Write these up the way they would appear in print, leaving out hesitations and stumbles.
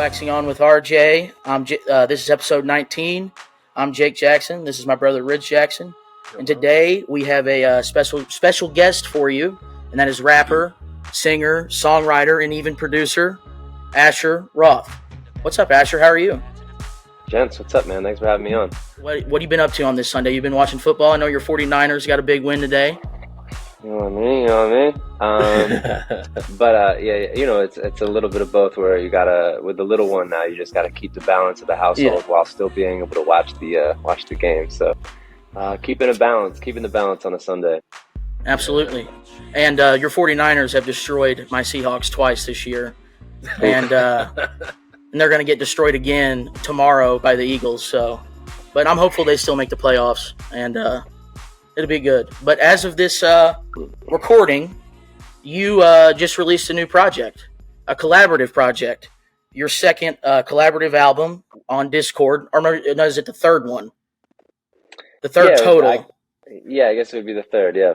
Waxing On with RJ. This is episode 19. I'm Jake Jackson. This is my brother Rich Jackson. And today we have a special guest for you, and that is rapper, singer, songwriter, and even producer, ASHER Roth. What's up, ASHER? How are you? Gents, what's up, man? Thanks for having me on. What have you been up to on this Sunday? You've been watching football. I know your 49ers got a big win today. You know what I mean? But it's a little bit of both. Where you gotta, with the little one now, you just gotta keep the balance of the household while still being able to watch the game. So keeping the balance on a Sunday. Absolutely. And your 49ers have destroyed my Seahawks twice this year, and they're going to get destroyed again tomorrow by the Eagles. So, but I'm hopeful they still make the playoffs, and it'll be good. But as of this recording, you just released a new project, a collaborative project, your second collaborative album on Discord. Or no, is it the third one? The third total. I guess it would be the third, yeah.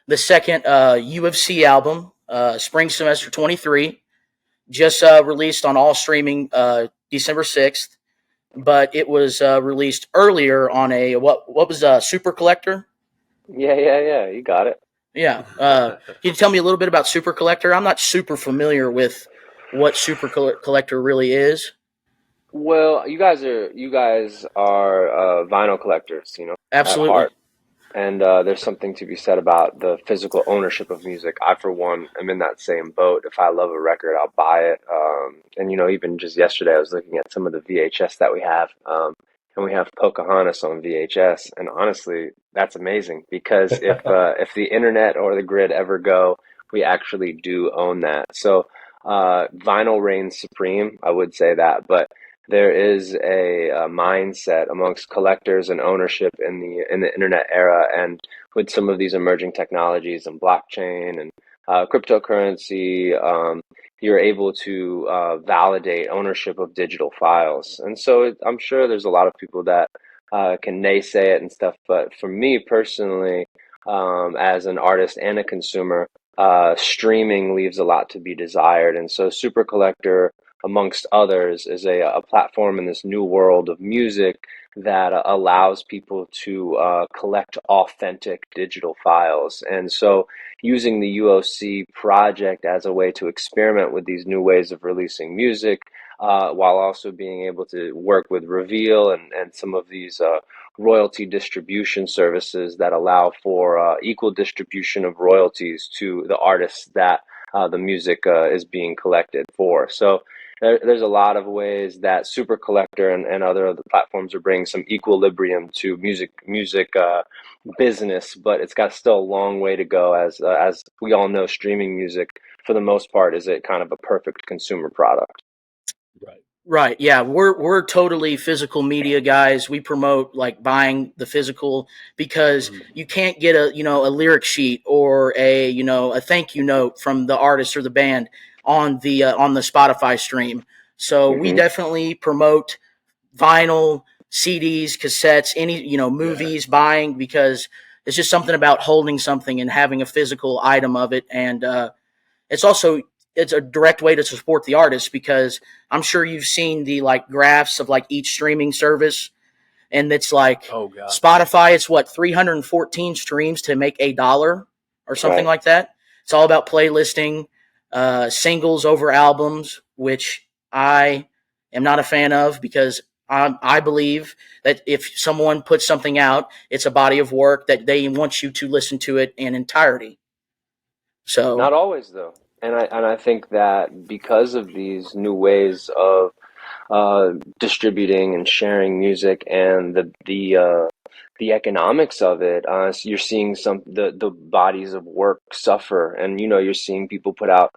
The second U of C album, Spring Semester 23, just released on all streaming December 6th, but it was released earlier on a, what was Super Collector? Yeah, you got it. Yeah. Can you tell me a little bit about Super Collector? I'm not super familiar with what Super Collector really is. Well, you guys are vinyl collectors, Absolutely. At heart. And there's something to be said about the physical ownership of music. I, for one, am in that same boat. If I love a record, I'll buy it. And even just yesterday, I was looking at some of the VHS that we have. And we have Pocahontas on VHS. And honestly, that's amazing because if the internet or the grid ever go, we actually do own that. So vinyl reigns supreme, I would say that. But there is a mindset amongst collectors and ownership in the internet era, and with some of these emerging technologies and blockchain and cryptocurrency, you're able to validate ownership of digital files. And so I'm sure there's a lot of people that can naysay it and stuff, but for me personally, as an artist and a consumer, streaming leaves a lot to be desired. And so Super Collector, amongst others, is a platform in this new world of music that allows people to collect authentic digital files. And so using the UOC project as a way to experiment with these new ways of releasing music, while also being able to work with Reveal and some of these royalty distribution services that allow for equal distribution of royalties to the artists that the music is being collected for. So there's a lot of ways that Super Collector and other platforms are bringing some equilibrium to music business, but it's got still a long way to go. As we all know, streaming music for the most part is a kind of a perfect consumer product. Right. Yeah, we're totally physical media guys. We promote like buying the physical because you can't get a lyric sheet or a thank you note from the artist or the band on the Spotify stream. So we definitely promote vinyl, CDs, cassettes, any movies, buying, because it's just something about holding something and having a physical item of it, and it's a direct way to support the artist, because I'm sure you've seen the graphs of each streaming service, and it's Spotify, it's 314 streams to make $1 or something like that. It's all about playlisting, singles over albums, which I am not a fan of, because I believe that if someone puts something out, it's a body of work that they want you to listen to it in entirety. So not always, though. And I think that because of these new ways of distributing and sharing music and the economics of it, you're seeing the bodies of work suffer, and you're seeing people put out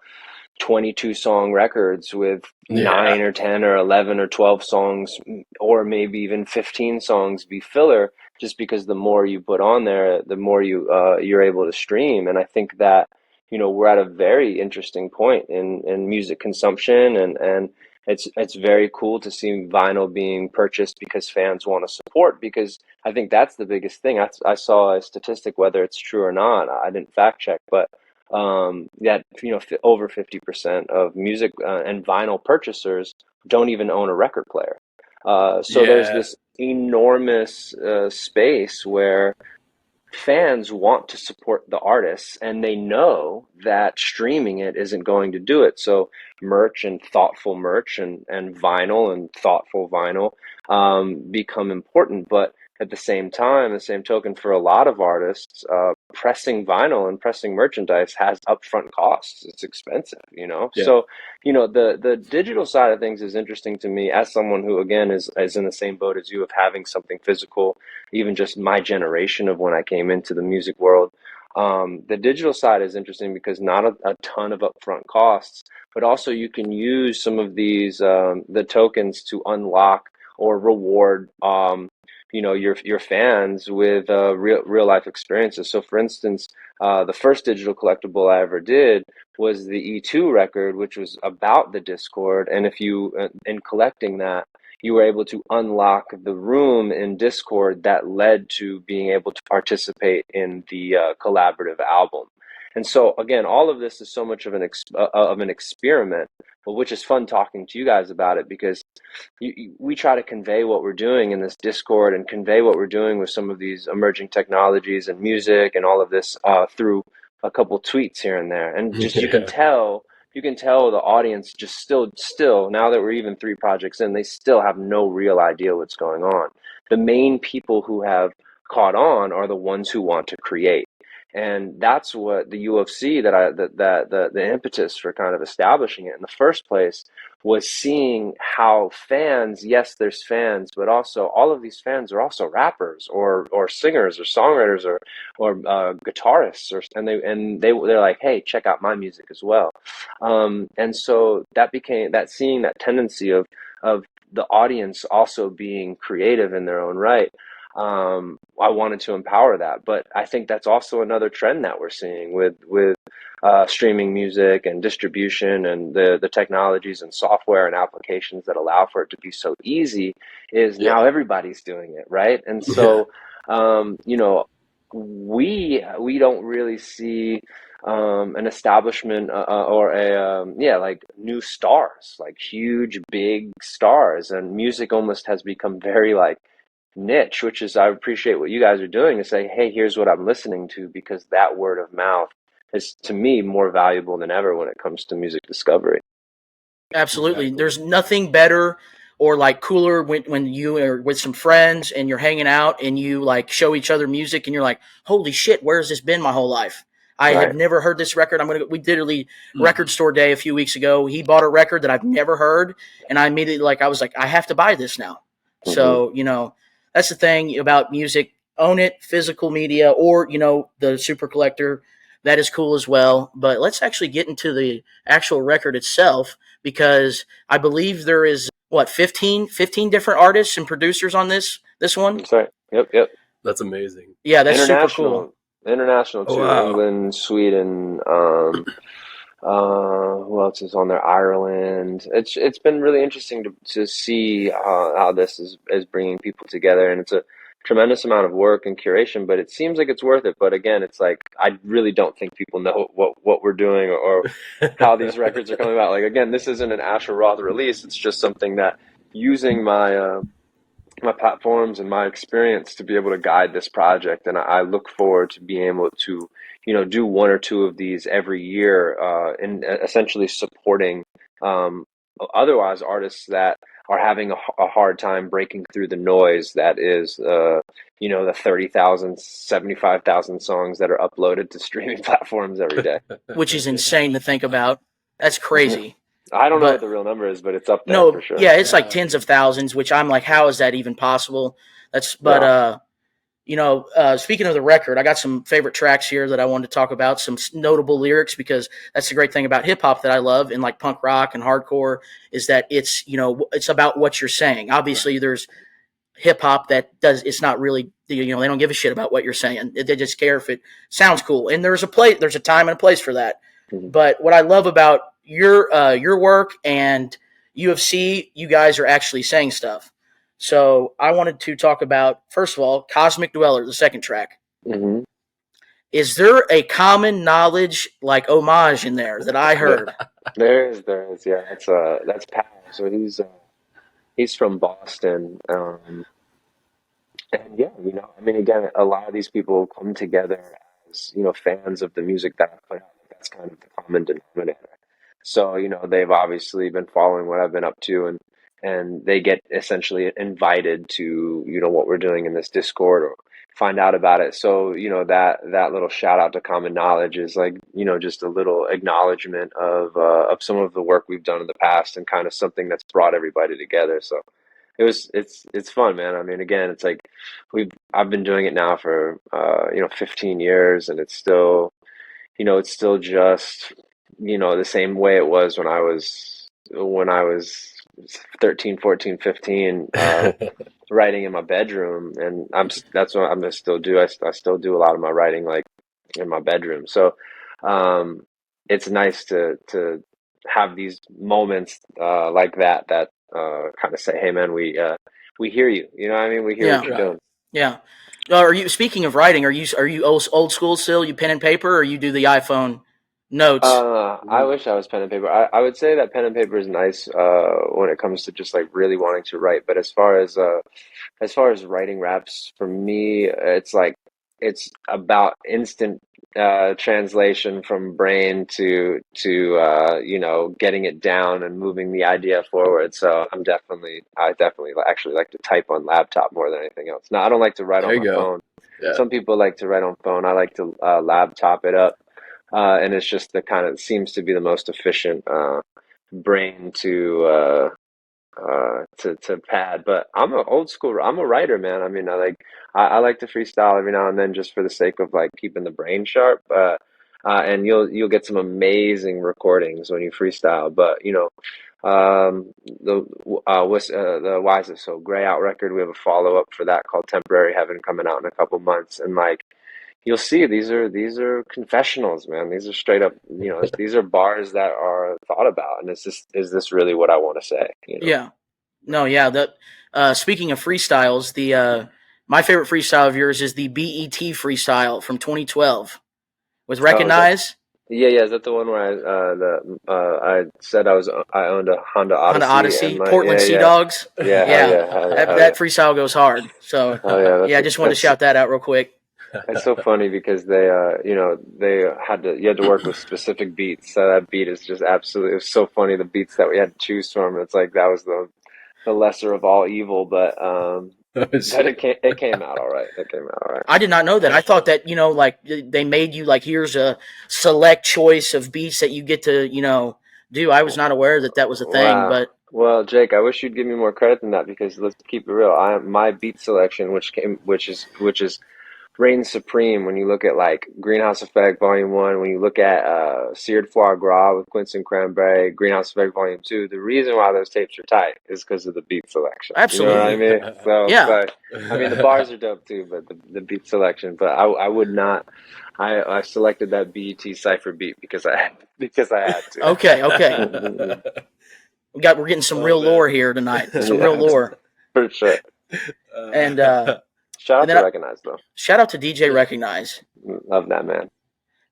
22 song records with 9 or 10 or 11 or 12 songs, or maybe even 15 songs be filler, just because the more you put on there, the more you're able to stream. And I think that we're at a very interesting point in music consumption, and it's very cool to see vinyl being purchased because fans want to support, because I think that's the biggest thing. I saw a statistic, whether it's true or not, I didn't fact check, but that over 50% of music and vinyl purchasers don't even own a record player. So there's this enormous space where fans want to support the artists and they know that streaming it isn't going to do it. So merch and thoughtful merch and vinyl and thoughtful vinyl become important. But at the same time, the same token, for a lot of artists, pressing vinyl and pressing merchandise has upfront costs. It's expensive, you know? Yeah. So, you know, the digital side of things is interesting to me as someone who, again, is in the same boat as you of having something physical, even just my generation of when I came into the music world. The digital side is interesting because not a ton of upfront costs, but also you can use some of these, the tokens to unlock or reward, you know, your fans with real life experiences. So, for instance, the first digital collectible I ever did was the E2 record, which was about the Discord. And if you, in collecting that, you were able to unlock the room in Discord that led to being able to participate in the collaborative album. And so, again, all of this is so much of an experiment, but which is fun talking to you guys about it because we try to convey what we're doing in this Discord and convey what we're doing with some of these emerging technologies and music and all of this through a couple tweets here and there. And just you can tell the audience just still now that we're even 3 projects in, they still have no real idea what's going on. The main people who have caught on are the ones who want to create. And that's what the UFC the impetus for kind of establishing it in the first place was seeing how fans, yes, there's fans, but also all of these fans are also rappers or singers or songwriters or guitarists, they're like, hey, check out my music as well. And so that became that seeing that tendency of the audience also being creative in their own right. I wanted to empower that, but I think that's also another trend that we're seeing with streaming music and distribution and the technologies and software and applications that allow for it to be so easy is now everybody's doing it, right? And so, you know, we don't really see an establishment or a like new stars, like huge big stars, and music almost has become very like niche, which is I appreciate what you guys are doing to say, hey, here's what I'm listening to, because that word of mouth is to me more valuable than ever when it comes to music discovery. Absolutely. There's nothing better or like cooler when you are with some friends and you're hanging out and you like show each other music and you're like, holy shit, where's this been my whole life? I have never heard this record. We literally record store day a few weeks ago. He bought a record that I've never heard. And I immediately I was like, I have to buy this now. So, you know, that's the thing about music. Own it, physical media, or, you know, the super collector. That is cool as well. But let's actually get into the actual record itself, because I believe there is, 15 different artists and producers on this one? That's right. Yep. That's amazing. Yeah, that's super cool. International too. Wow. England, Sweden, who else is on there? Ireland. It's been really interesting to see how this is bringing people together, and it's a tremendous amount of work and curation, but it seems like it's worth it. But again, it's like I really don't think people know what we're doing or how these records are coming about. Like again, this isn't an ASHER Roth release. It's just something that using my my platforms and my experience to be able to guide this project, and I look forward to being able to do 1 or 2 of these every year, and essentially supporting otherwise artists that are having a hard time breaking through the noise that is the 30,000, 75,000 songs that are uploaded to streaming platforms every day. Which is insane to think about. That's crazy. I don't know what the real number is, but it's up there for sure. Yeah, it's like tens of thousands, which I'm like, how is that even possible? Speaking of the record, I got some favorite tracks here that I wanted to talk about, some notable lyrics, because that's the great thing about hip hop that I love and like punk rock and hardcore is that it's about what you're saying. Obviously there's hip hop it's not really, they don't give a shit about what you're saying. They just care if it sounds cool. And there's a time and a place for that. Mm-hmm. But what I love about your work and UFC, you guys are actually saying stuff. So I wanted to talk about, first of all, Cosmic Dweller, the second track. Mm-hmm. Is there a common knowledge homage in there that I heard? There is, yeah. That's Pabst. So He's from Boston. And yeah, I mean, again, a lot of these people come together as, fans of the music that I put out. That's kind of the common denominator. So, they've obviously been following what I've been up to, and they get essentially invited to, what we're doing in this Discord, or find out about it. So, that little shout out to Common Knowledge is like, just a little acknowledgement of some of the work we've done in the past, and kind of something that's brought everybody together. So it's fun, man. I mean, again, it's like I've been doing it now for 15 years, and it's still just the same way it was when I was 13, 14, 15, writing in my bedroom. And that's what I'm gonna still do. I still do a lot of my writing like in my bedroom. So um it's nice to have these moments like that kind of say, hey man, we hear you. You know what I mean? We hear what Yeah, you're Right. doing. yeah. Are you speaking of writing? Are you old school still? You pen and paper, or you do the iPhone notes? I Ooh. wish I was pen and paper. I would say that pen and paper is nice when it comes to just like really wanting to write. But as far as writing raps, for me, it's like it's about instant translation from brain to getting it down and moving the idea forward. So I definitely actually like to type on laptop more than anything else. Now, I don't like to write There on you my go. phone. Yeah. Some people like to write on phone. I like to laptop it up, and it's just the kind of seems to be the most efficient brain to pad. But I'm a writer, man. I mean, I like to freestyle every now and then, just for the sake of like keeping the brain sharp. And you'll get some amazing recordings when you freestyle. But the Wisest so Gray Out record, we have a follow up for that called Temporary Heaven, coming out in a couple months. And like you'll see, these are confessionals, man. These are straight up, these are bars that are thought about. And it's just, is this really what I want to say? Yeah. No, yeah. Speaking of freestyles, the my favorite freestyle of yours is the BET freestyle from 2012 with Oh, is that? Recognize, Yeah, yeah. Is that the one where I said I owned a Honda Honda Odyssey, and Odyssey, like, Portland yeah, Sea yeah, Dogs. yeah. Hell Yeah, yeah, hell yeah, that hell yeah, that freestyle goes hard. So hell yeah. yeah, I just wanted to shout that out real quick. That's so funny because they you had to work with specific beats. So that beat is just absolutely, it was so funny, the beats that we had to choose from. It's like that was the lesser of all evil, but Sick. it came out all right. It came out all right. I did not know that. I thought that like they made you like here's a select choice of beats that you get to do. I was not aware that that was a thing, Wow. but Well, Jake, I wish you'd give me more credit than that, because let's keep it real. My beat selection, which is reigns supreme when you look at like Greenhouse Effect Volume One, when you look at Seared Foie Gras with Quince and Cranberry, Greenhouse Effect Volume Two. The reason why those tapes are tight is because of the beat selection. You know what I absolutely, mean? So, yeah. but I mean the bars are dope too, but the beat selection. But I would not. I selected that BET Cipher beat because I had Okay, okay. to. We're getting some Oh real man. lore here tonight. Some real Yeah, lore, for sure. and Shout and out then to Recognize though. shout out to DJ Recognize. Love that man.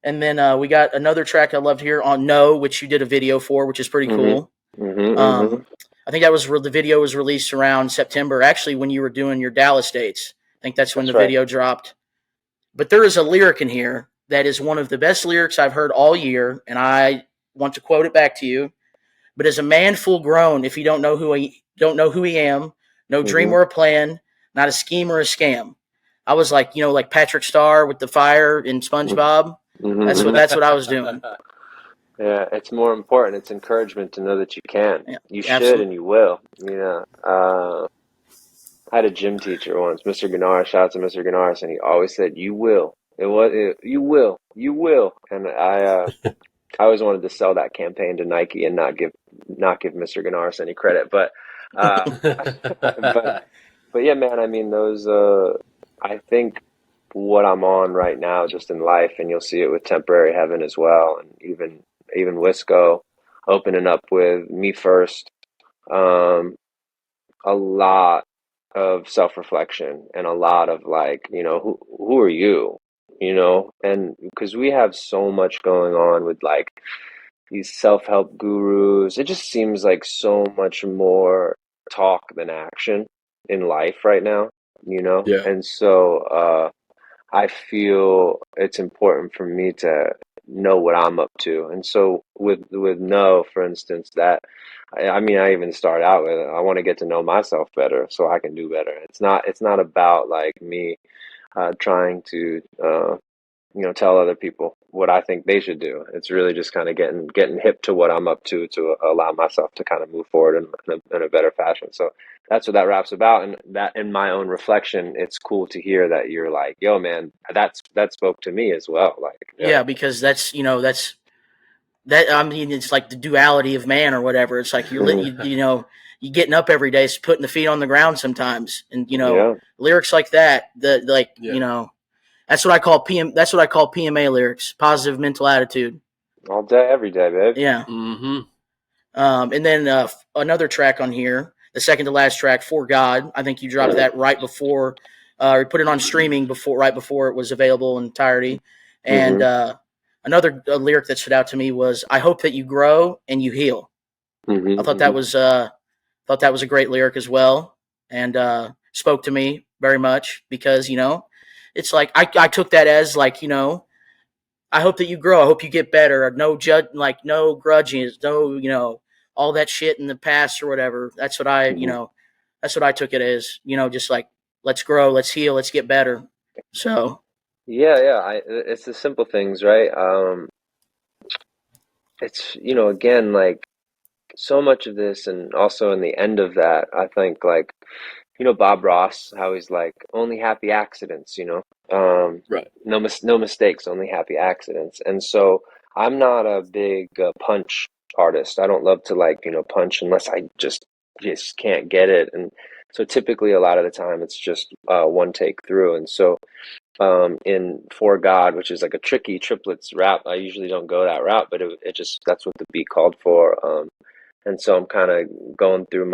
And then we got another track I loved here on No, which you did a video for, which is pretty Mhm. cool. Mhm. Mhm. I think the video was released around September, actually, when you were doing your Dallas dates. I think that's when the That's right. video dropped. But there is a lyric in here that is one of the best lyrics I've heard all year, and I want to quote it back to you. But as a man full grown, if you don't know who he am, no dream Mhm. or a plan, not a scheme or a scam. I was like, like Patrick Starr with the fire in Mhm. SpongeBob. That's what Mhm. that's what I was doing. Yeah, it's more important. It's encouragement to know that you can. Yeah, You should, absolutely. and you will. I had a gym teacher once, Mr. Ganaris. Shout out to Mr. Ganaris, and he always said, "You will." You will, you will. And I always wanted to sell that campaign to Nike and not give Mr. Ganaris any credit, but but yeah, man. I mean, those. I think what I'm on right now, just in life, and you'll see it with Temporary Heaven as well, and even Wisco opening up with Me First. Um, a lot of self-reflection, and a lot of like, who are you? And because we have so much going on with like these self-help gurus, it just seems like so much more talk than action in life right now, you know? Yeah. And so I feel it's important for me to know what I'm up to. And so with No, for instance, that I mean, I even start out with I want to get to know myself better so I can do better. It's not about like me trying to tell other people what I think they should do. It's really just kind of getting hip to what I'm up to allow myself to kind of move forward in a better fashion. So that's what that rap's about. And that in my own reflection, it's cool to hear that you're like, yo, man, that spoke to me as well. Like, yeah. Yeah, because that. I mean, it's like the duality of man or whatever. It's like you getting up every day, putting the feet on the ground sometimes, and Yeah, lyrics like that. Yeah. That's what I call PM. That's what I call PMA lyrics, positive mental attitude. all day, every day, babe. Yeah. Mm-hmm. And then another track on here, the second to last track, For God. I think you dropped that right before, or put it on streaming right before it was available in entirety. And Mm-hmm. another lyric that stood out to me was, "I hope that you grow and you heal." I Mm-hmm. thought Mm-hmm. that was a great lyric as well, and spoke to me very much because it's like I took that as like I hope that you grow. I hope you get better. No no grudges, no, all that shit in the past or whatever. Mm-hmm. That's what I took it as, just like, let's grow, let's heal, let's get better. So, Yeah, yeah. It's the simple things, right? It's again like so much of this, and also in the end of that, I think like Bob Ross, how he's like only happy accidents, Right. no mistakes, only happy accidents. And so I'm not a big punch artist. I don't love to like punch unless I just can't get it. And so typically a lot of the time it's just one take through. And so in For God, which is like a tricky triplets rap, I usually don't go that route, but it just that's what the beat called for. And so I'm kind of going through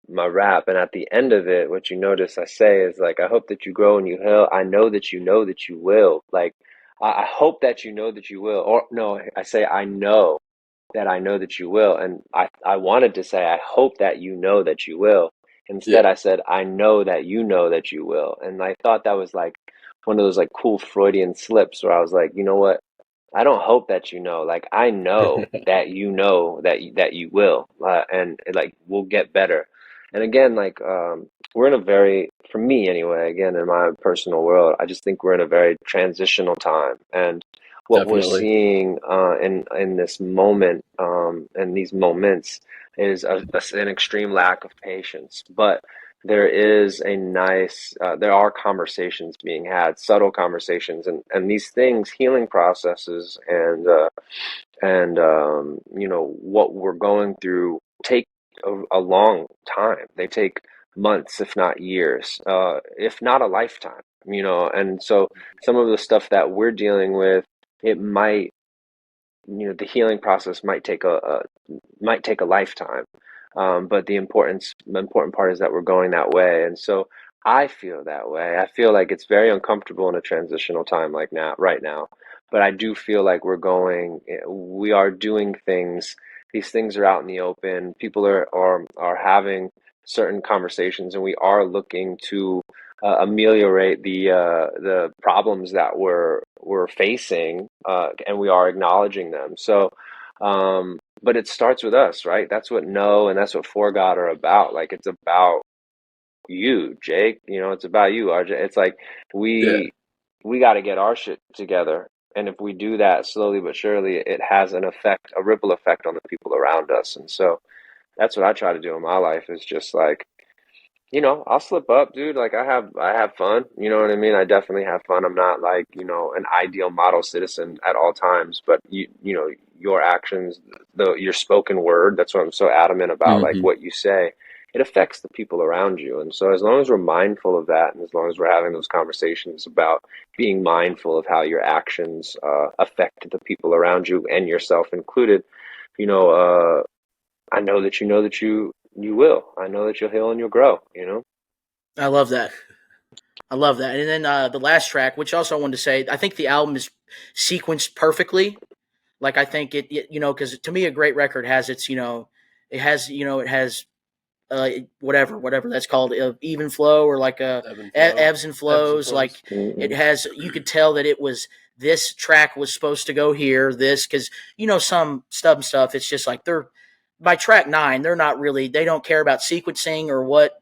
my rap, and at the end of it, what you notice I say is like, I hope that you grow and you heal. I know that you will. Like, I hope that you know that you will. Or no, I say I know that you will. And I wanted to say I hope that you know that you will. Instead, Yeah. I said I know that you will. And I thought that was like one of those like cool Freudian slips where I was like, you know what? I don't hope that you know. Like I know that you will, and like we'll get better. And again, like we're in a very, for me anyway, again in my personal world, I just think we're in a very transitional time, and what we're Definitely. seeing in this moment, and these moments, is an extreme lack of patience. But there is a nice there are conversations being had, subtle conversations, and these things, healing processes, and what we're going through take a long time. They take months, if not years, if not a lifetime, and so some of the stuff that we're dealing with, it might, the healing process might take a lifetime. But the important part is that we're going that way. And so I feel that way. I feel like it's very uncomfortable in a transitional time like now, right now. But I do feel like we are doing things. These things are out in the open. People are having certain conversations, and we are looking to ameliorate the problems that we're facing, and we are acknowledging them. So, but it starts with us, right? That's what No and that's what For God are about. Like it's about you, Jake. It's about you, RJ. It's like Yeah. we got to get our shit together. And if we do that slowly but surely, it has an effect, a ripple effect on the people around us. And so that's what I try to do in my life, is just like, I'll slip up, dude. Like I have fun. You know what I mean? I definitely have fun. I'm not like, an ideal model citizen at all times, but your actions, your spoken word, that's what I'm so adamant about, like Mm-hmm. what you say, it affects the people around you. And so as long as we're mindful of that, and as long as we're having those conversations about being mindful of how your actions affect the people around you and yourself included, you know, uh, I know that you will. I know that you'll heal and you'll grow. I love that. I love that. And then the last track, which also I wanted to say, I think the album is sequenced perfectly. Like I think because to me, a great record has its, it has whatever that's called, even flow, or like ebbs and flows. Like it has, you could tell that it was, this track was supposed to go here. This, because some stub stuff, it's just like they're by track 9, they're not really, they don't care about sequencing or what,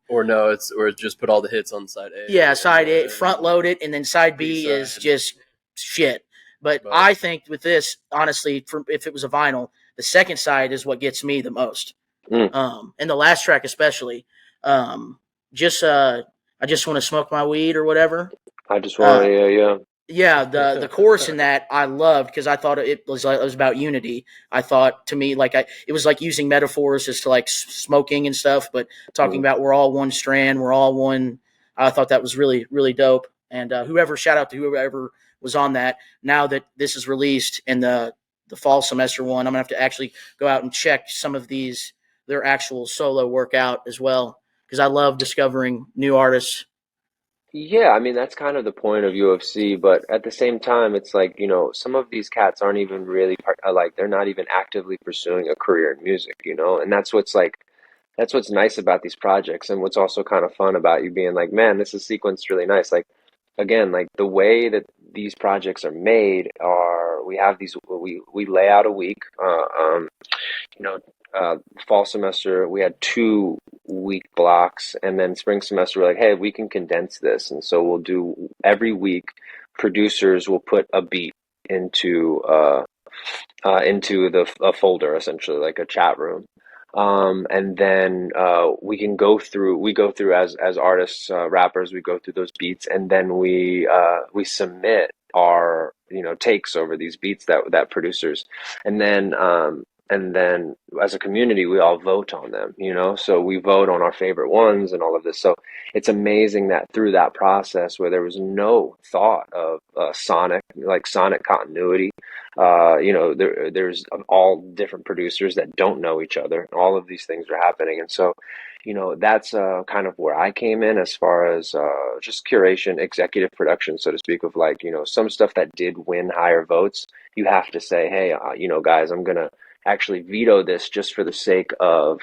or no, it's just put all the hits on side A. Yeah, side A, front load it, and then side B is just shit. But I think with this, honestly, if it was a vinyl, the second side is what gets me the most. And the last track especially. I just want to smoke my weed or whatever. I just want to, Yeah, the chorus in that I loved, because I thought it was about unity. I thought, to me, it was like using metaphors as to like smoking and stuff, but talking about we're all one strand, we're all one. I thought that was really, really dope. And shout out to whoever was on that. Now that this is released and the fall semester one, I'm gonna have to actually go out and check some of their actual solo work out as well, because I love discovering new artists. Yeah, I mean, that's kind of the point of UFC, but at the same time, it's like, some of these cats aren't even really like, they're not even actively pursuing a career in music, and that's what's nice about these projects, and what's also kind of fun about you being like, man, this is sequenced really nice. Like, again, like the way that these projects are made we have these, we lay out a week, you know, fall semester, we had 2 week blocks, and then spring semester, we're like, hey, we can condense this. And so we'll do every week, producers will put a beat into a folder, essentially, like a chat room. And then we go through as artists, rappers, we go through those beats, and then we submit our takes over these beats that producers, and then as a community we all vote on them, so we vote on our favorite ones and all of this. So it's amazing that through that process, where there was no thought of sonic continuity, there's all different producers that don't know each other. All of these things are happening. And so, that's kind of where I came in, as far as just curation, executive production, so to speak, of like, some stuff that did win higher votes. You have to say, hey, guys, I'm going to actually veto this just for the sake of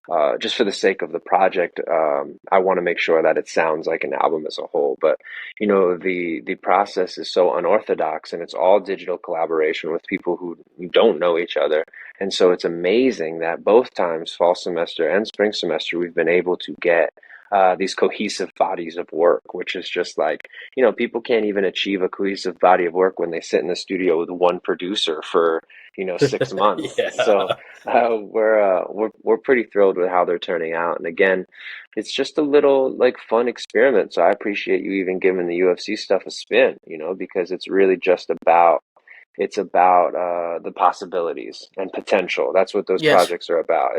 the project. I want to make sure that it sounds like an album as a whole. But the process is so unorthodox, and it's all digital collaboration with people who don't know each other. And so it's amazing that both times, fall semester and spring semester, we've been able to get these cohesive bodies of work, which is just like, people can't even achieve a cohesive body of work when they sit in the studio with one producer for 6 months. Yeah. So we're pretty thrilled with how they're turning out. And again, it's just a little like fun experiment. So I appreciate you even giving the UFC stuff a spin, because it's really just about the possibilities and potential. That's what those projects are about.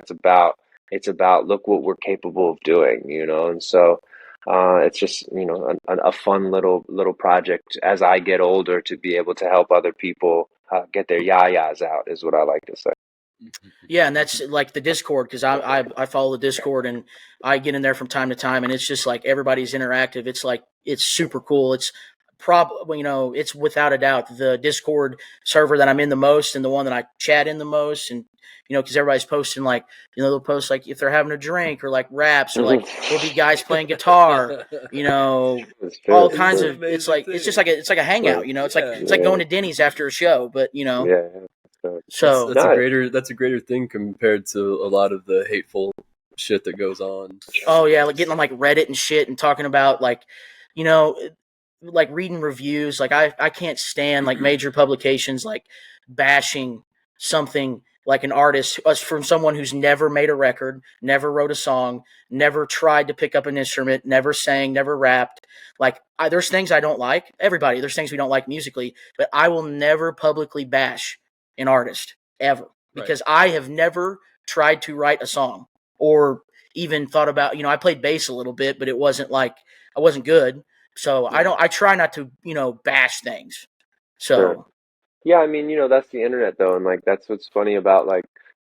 It's about look what we're capable of doing, and so it's just a fun little project as I get older, to be able to help other people get their yayas out, is what I like to say. Yeah, and that's like the Discord, because I follow the Discord, and I get in there from time to time, and it's just like everybody's interactive. It's like, it's super cool. It's it's without a doubt the Discord server that I'm in the most, and the one that I chat in the most. And because everybody's posting, like, they'll post like if they're having a drink, or like raps, or like there'll be guys playing guitar, all kinds of. It's like thing. It's just like it's like a hangout, it's like going to Denny's after a show, but Yeah. So that's a greater thing compared to a lot of the hateful shit that goes on. Oh yeah, like getting on like Reddit and shit, and talking about like, like reading reviews. Like I can't stand like major publications like bashing something like an artist from someone who's never made a record, never wrote a song, never tried to pick up an instrument, never sang, never rapped. Like there's things I don't like. There's things we don't like musically, but I will never publicly bash an artist ever, because I have never tried to write a song, or even thought about, I played bass a little bit, but it wasn't like, I wasn't good. So I try not to, bash things. So Sure. Yeah, I mean, that's the internet though, and like that's what's funny about like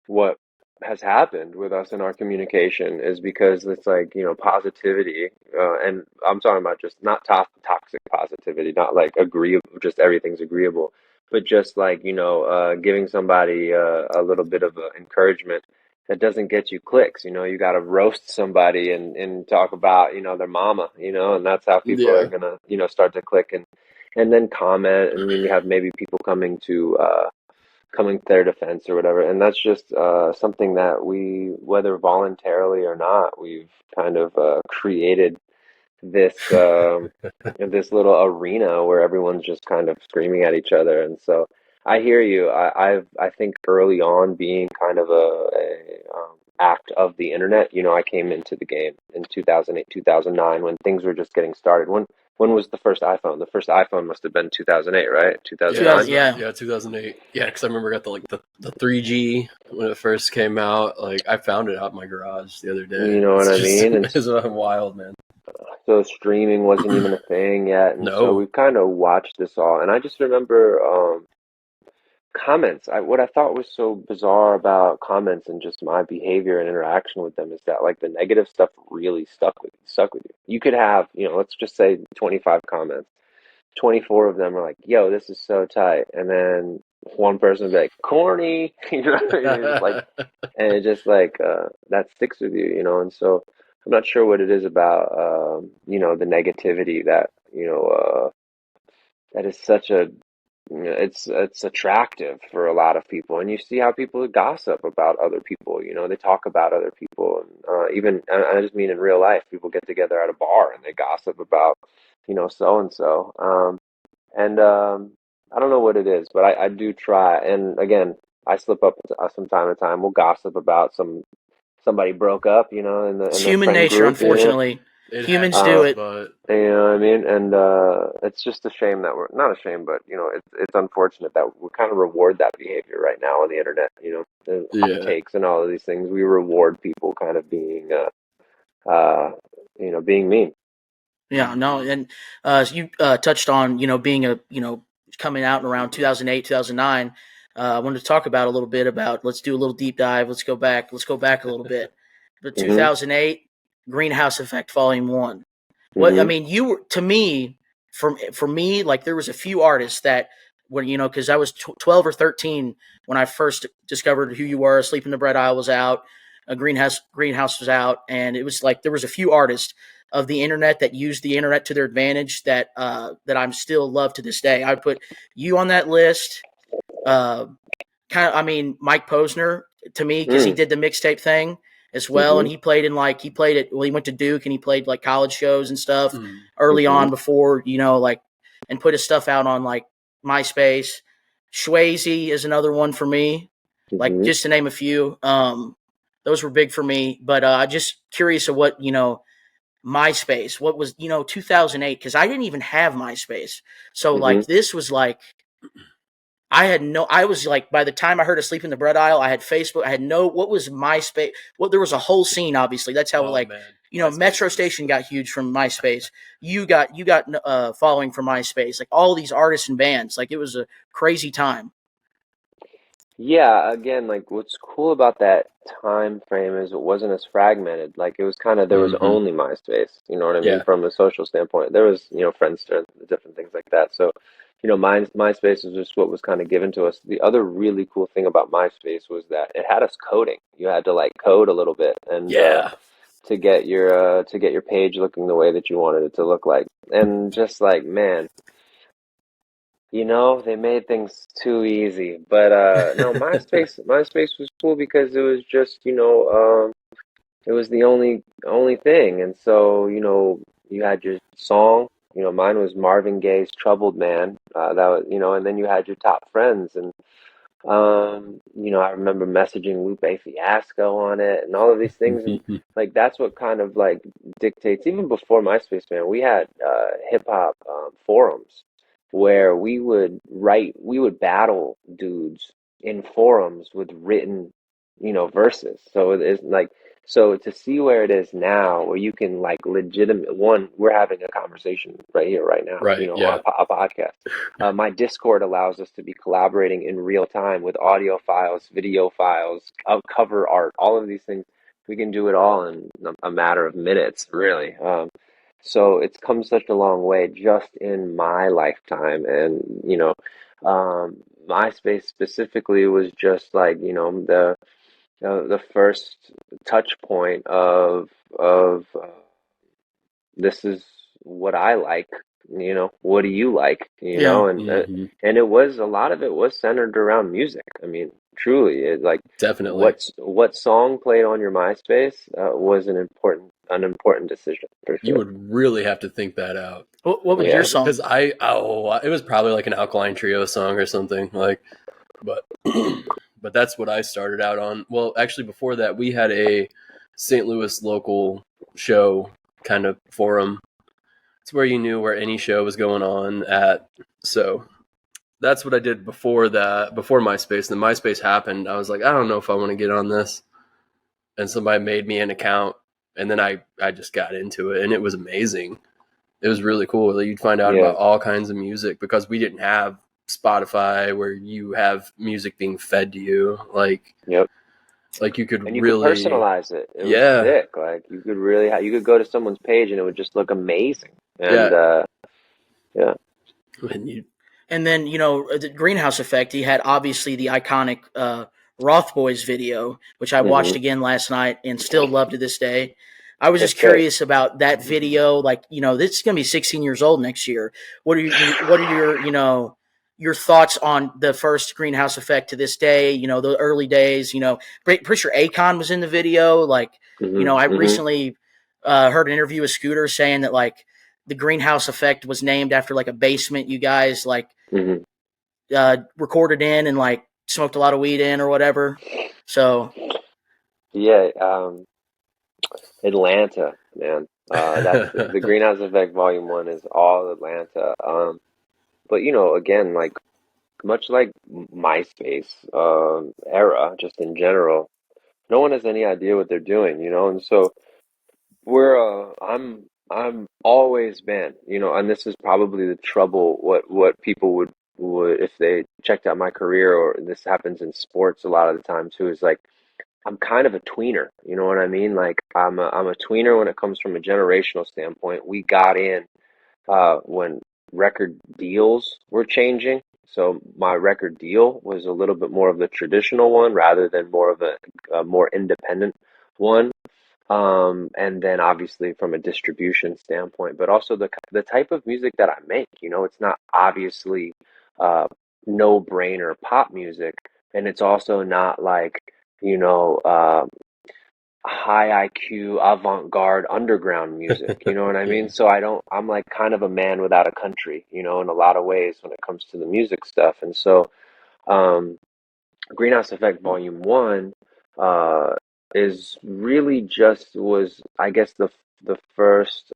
what has happened with us in our communication, is because it's like, positivity, and I'm talking about just not toxic positivity, not like agreeable, just everything's agreeable, but just like, giving somebody a little bit of encouragement that doesn't get you clicks. You know, you got to roast somebody and talk about, you know, their mama, you know, and that's how people are Yeah. gonna, you know, start to click and then comment, and then you have maybe people coming to their defense or whatever. And that's just something that we, whether voluntarily or not, we've kind of created this this little arena where everyone's just kind of screaming at each other. And so I hear you. I think early on being kind of a act of the internet. You know, I came into the game in 2008, 2009 when things were just getting started. When was the first iPhone? The first iPhone must have been 2008, right? Yeah, 2009? Yeah. 2008. Yeah, because I remember I got the 3G when it first came out. Like I found it out in my garage the other You day. know what It's I just mean? And it's wild, man. so streaming wasn't even a thing yet, and so No. we've kind of watched this all. And I just remember comments. What I thought was so bizarre about comments and just my behavior and interaction with them is that like the negative stuff really stuck with you. You could have, you know, let's just say 25 comments. 24 of them are like, "Yo, this is so tight," and then one person would be like, "Corny," you know, you're just like, and it just like that sticks with you, you know. And so I'm not sure what it is about, you know, the negativity that you know that is such a it's attractive for a lot of people, and you see how people gossip about other people. You know, they talk about other people, and even I just mean in real life, people get together at a bar and they gossip about, you know, so and so. And I don't know what it is, but I do try. And again, I slip up from time to time. We'll gossip about somebody broke up, you know, in It's the human friend nature, group, you know. unfortunately. It Humans do happens, Um, it. but you know what I mean? And it's just a shame that we're not a shame, but you know, it's unfortunate that we kind of reward that behavior right now on the internet. You know, the hot yeah. takes and all of these things. We reward people kind of being, you know, being mean. Yeah, no, and you touched on being a coming out in around 2008, 2009. I wanted to talk about a little bit about let's do a little deep dive. Let's go back a little bit. The Mhm. 2008 Greenhouse Effect Volume 1. What I Mhm. mean, you were to me, for me, like there was a few artists that when because I was 12 or 13 when I first discovered who you were. Sleep in the Bread Isle was out, Greenhouse was out, and it was like there was a few artists of the internet that used the internet to their advantage that I'm still love to this day. I would put you on that list. Uh, I mean, Mike Posner to me because he Mm. did the mixtape thing as well, and Mhm. he played it. Well, he went to Duke and he played like college shows and stuff Mm. early Mhm. on before like and put his stuff out on like MySpace. Swayze is another one for me, like Mhm. just to name a few. Those were big for me, but just curious of what MySpace. What was 2008? Because I didn't even have MySpace, so Mhm. like this was like I had no. I was like, by the time I heard "Asleep in the Bread Aisle," I had Facebook. I had no. What was MySpace? Well, there was a whole scene. Obviously, that's how Oh like man, Metro MySpace was Station got huge from MySpace. You got following from MySpace. Like all these artists and bands. Like it was a crazy time. Yeah, again, like what's cool about that time frame is it wasn't as fragmented. Like it was kind of there was hmm only MySpace, you know what I mean, Yeah. from a social standpoint. There was, you know, Friendster and different things like that. So, you know, MySpace was just what was kind of given to us. The other really cool thing about MySpace was that it had us coding. You had to like code a little bit and Yeah. to get your page looking the way that you wanted it to look like. And just like, man, you know, they made things too easy. But no, MySpace was cool because it was just, you know, it was the only thing. And so, you know, you had your song, you know, mine was Marvin Gaye's Troubled Man. That was, you know, and then you had your top friends and you know, I remember messaging Lupe Fiasco on it and all of these things and like that's what kind of like dictates even before MySpace, man, we had hip hop forums where we would battle dudes in forums with written, you know, verses. So it is like so to see where it is now where you can like legitimate one, we're having a conversation right here, right now, you Right. know, on Yeah. a podcast. My Discord allows us to be collaborating in real time with audio files, video files, cover art, all of these things. We can do it all in a matter of minutes, really. So it's come such a long way just in my lifetime. And, you know, MySpace specifically was just like, you know, the first touch point of this is what I like, what do you like, Yeah. and it was a lot of it was centered around music. I mean, truly, it like Definitely. what song played on your MySpace was an important decision for You sure. would really have to think that out. What was your Yeah, song? Because it was probably like an Alkaline Trio song or something like, but but that's what I started out on. Well, actually, before that, we had a St. Louis local show kind of forum. It's where you knew where any show was going on at. So that's what I did before that, before MySpace. And then MySpace happened. I was like, I don't know if I want to get on this. And somebody made me an account, and then I just got into it, and it was amazing. It was really cool. Like, you'd find out yeah, about all kinds of music because we didn't have Spotify where you have music being fed to you. yep. Like you could And you could really, personalize it. It was yeah, sick. Like you could really you could go to someone's page and it would just look amazing. And yeah. yeah, And you, And then, the Greenhouse Effect, he had obviously the iconic Roth Boys video, which I watched hmm again last night and still love to this day. I was it's just great. curious about that video. Like, this is going to be 16 years old next year. What are your thoughts on the first Greenhouse Effect to this day? The early days. Pretty sure Akon was in the video. Like, I Hmm. recently heard an interview with Scooter saying that like the Greenhouse Effect was named after like a basement you guys like Hmm. recorded in and like smoked a lot of weed in or whatever. So Yeah, Atlanta, man. That's the Greenhouse Effect Volume One is all Atlanta. But again, like much like MySpace era, just in general, no one has any idea what they're doing, and so I'm always been, and this is probably the trouble. What people would if they checked out my career, or this happens in sports a lot of the time too, is like I'm kind of a tweener. You know what I mean? Like I'm a tweener when it comes from a generational standpoint. We got in when record deals were changing. So my record deal was a little bit more of the traditional one rather than more of a more independent one. And then obviously from a distribution standpoint, but also the type of music that I make. It's not obviously uh, no brainer pop music, and it's also not like you know uh, high IQ avant-garde underground music. You know what I mean? So I'm like kind of a man without a country, in a lot of ways when it comes to the music stuff. And so um, Greenhouse Effect Volume One uh, is really just was I guess the first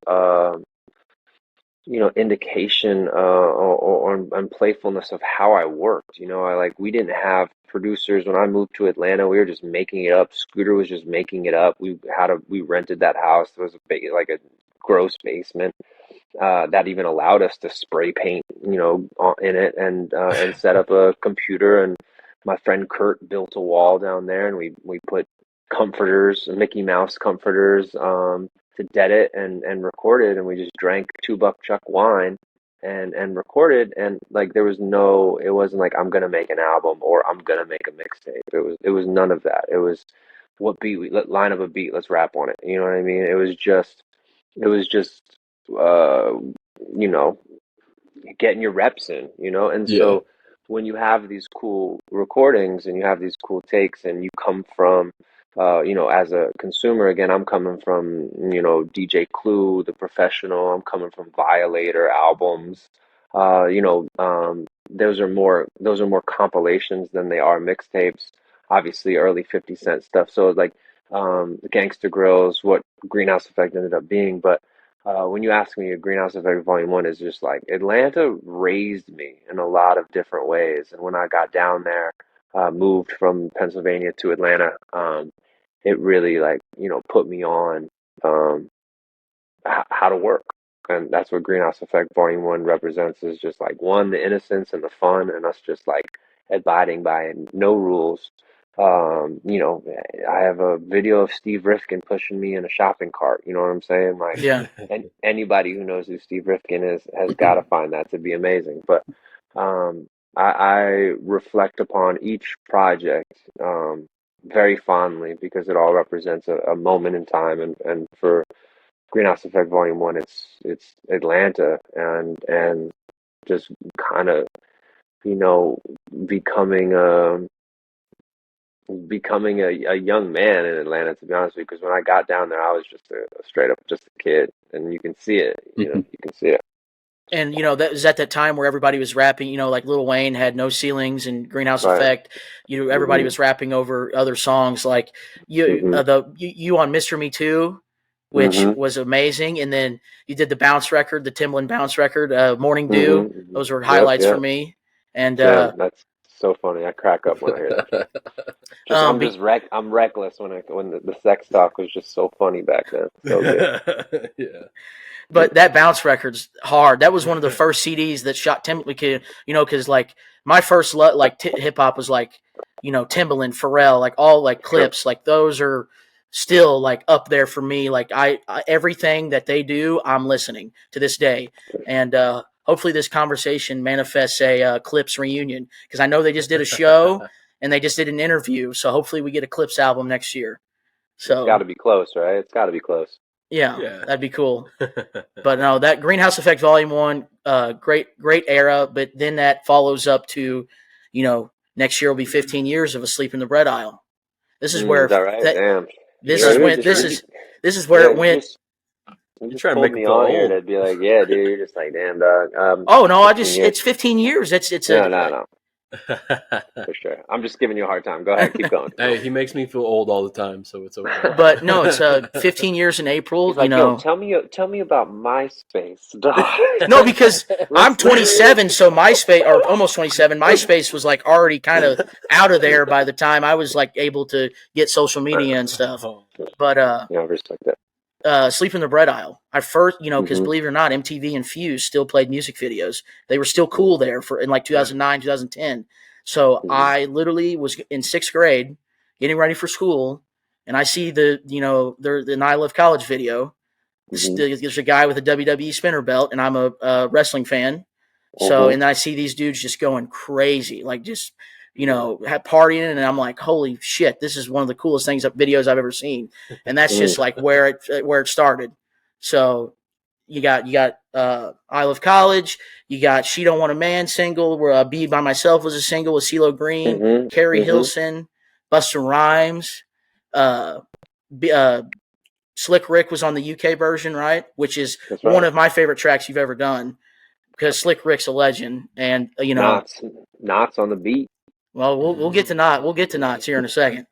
indication and playfulness of how I worked. I like we didn't have producers when I moved to Atlanta. We were just making it up. Scooter was just making it up. We rented that house. There was like a gross basement that even allowed us to spray paint, in it and set up a computer. And my friend Kurt built a wall down there, and we put comforters, Mickey Mouse comforters, to dead it and recorded. And we just drank 2 buck chuck wine and recorded. And like it wasn't like I'm gonna make an album or I'm gonna make a mixtape. It was none of that. It was what beat let line up a beat, let's rap on it. You know what I mean? It was just uh, you know, getting your reps in, and yeah, so when you have these cool recordings and you have these cool takes and you come from, as a consumer, again, I'm coming from, DJ Clue, The Professional, I'm coming from Violator albums, those are more compilations than they are mixtapes, obviously early 50 Cent stuff. So like, Gangsta Grills, what Greenhouse Effect ended up being, but when you ask me, Greenhouse Effect Volume One is just like Atlanta raised me in a lot of different ways. And when I got down there, moved from Pennsylvania to Atlanta, it really like put me on um, how to work. And that's what Greenhouse Effect Volume One represents, is just like one, the innocence and the fun, and us just like abiding by no rules. I have a video of Steve Rifkin pushing me in a shopping cart. You know what I'm saying? Like, yeah, and anybody who knows who Steve Rifkin is has got to find that to be amazing. But I reflect upon each project very fondly because it all represents a moment in time, and for Greenhouse Effect Volume 1, it's Atlanta, and just kind of, you know, becoming a young man in Atlanta, to be honest with you, because when I got down there, I was just a straight up just a kid, and you can see it, you can see it. And that was at that time where everybody was rapping. Like Lil Wayne had No Ceilings and Greenhouse Right. Effect. Everybody was rapping over other songs like you on Mr. Me Too, which was amazing. And then you did the Bounce record, the Timbaland Bounce record, Morning Dew. Those were highlights for me. And Damn, that's so funny. I crack up when I hear that shit. I'm reckless when the sex talk was just so funny back then. So good. Yeah. But that Bounce record's hard. That was one of the first CDs that shot Timbaland, because like my first hip hop was like, Timbaland, Pharrell, like all like Clips, like those are still like up there for me. Like I everything that they do, I'm listening to this day. And hopefully this conversation manifests a Clips reunion, because I know they just did a show and they just did an interview. So hopefully we get a Clips album next year. So it's got to be close, right? It's got to be close. Yeah, that'd be cool. But no, that Greenhouse Effect Volume 1, great era. But then that follows up to, next year will be 15 years of Asleep in the Bread Aisle. This is where is that right? Damn. This is where it went. You trying to make me on here to be like, yeah, dude, you're just like, damn, dog. Oh no, it's 15 years. It's no. For sure. I'm just giving you a hard time. Go ahead, keep going. Hey, he makes me feel old all the time, so it's okay. But no, it's 15 years in April. He's like, yo, tell me about MySpace. No, because I'm 27, so MySpace, or almost 27. MySpace was like already kind of out of there by the time I was like able to get social media and stuff. But yeah, I respect that. Sleep in the Bread Aisle. I first, because believe it or not, MTV and Fuse still played music videos. They were still cool there in like 2009, 2010. So I literally was in 6th grade, getting ready for school, and I see the I Love College video. There's a guy with a WWE spinner belt, and I'm a wrestling fan. So, and I see these dudes just going crazy, like just partying, and I'm like, holy shit, this is one of the coolest videos I've ever seen. And that's just like where it started. So you got I Love College, you got She Don't Want a Man single, where Be By Myself was a single with CeeLo Green, Carrie Hilson, Busta Rhymes, Slick Rick was on the UK version, right? Which is one of my favorite tracks you've ever done, because Slick Rick's a legend. And Knots on the beat. Well, we'll get to Knots here in a second.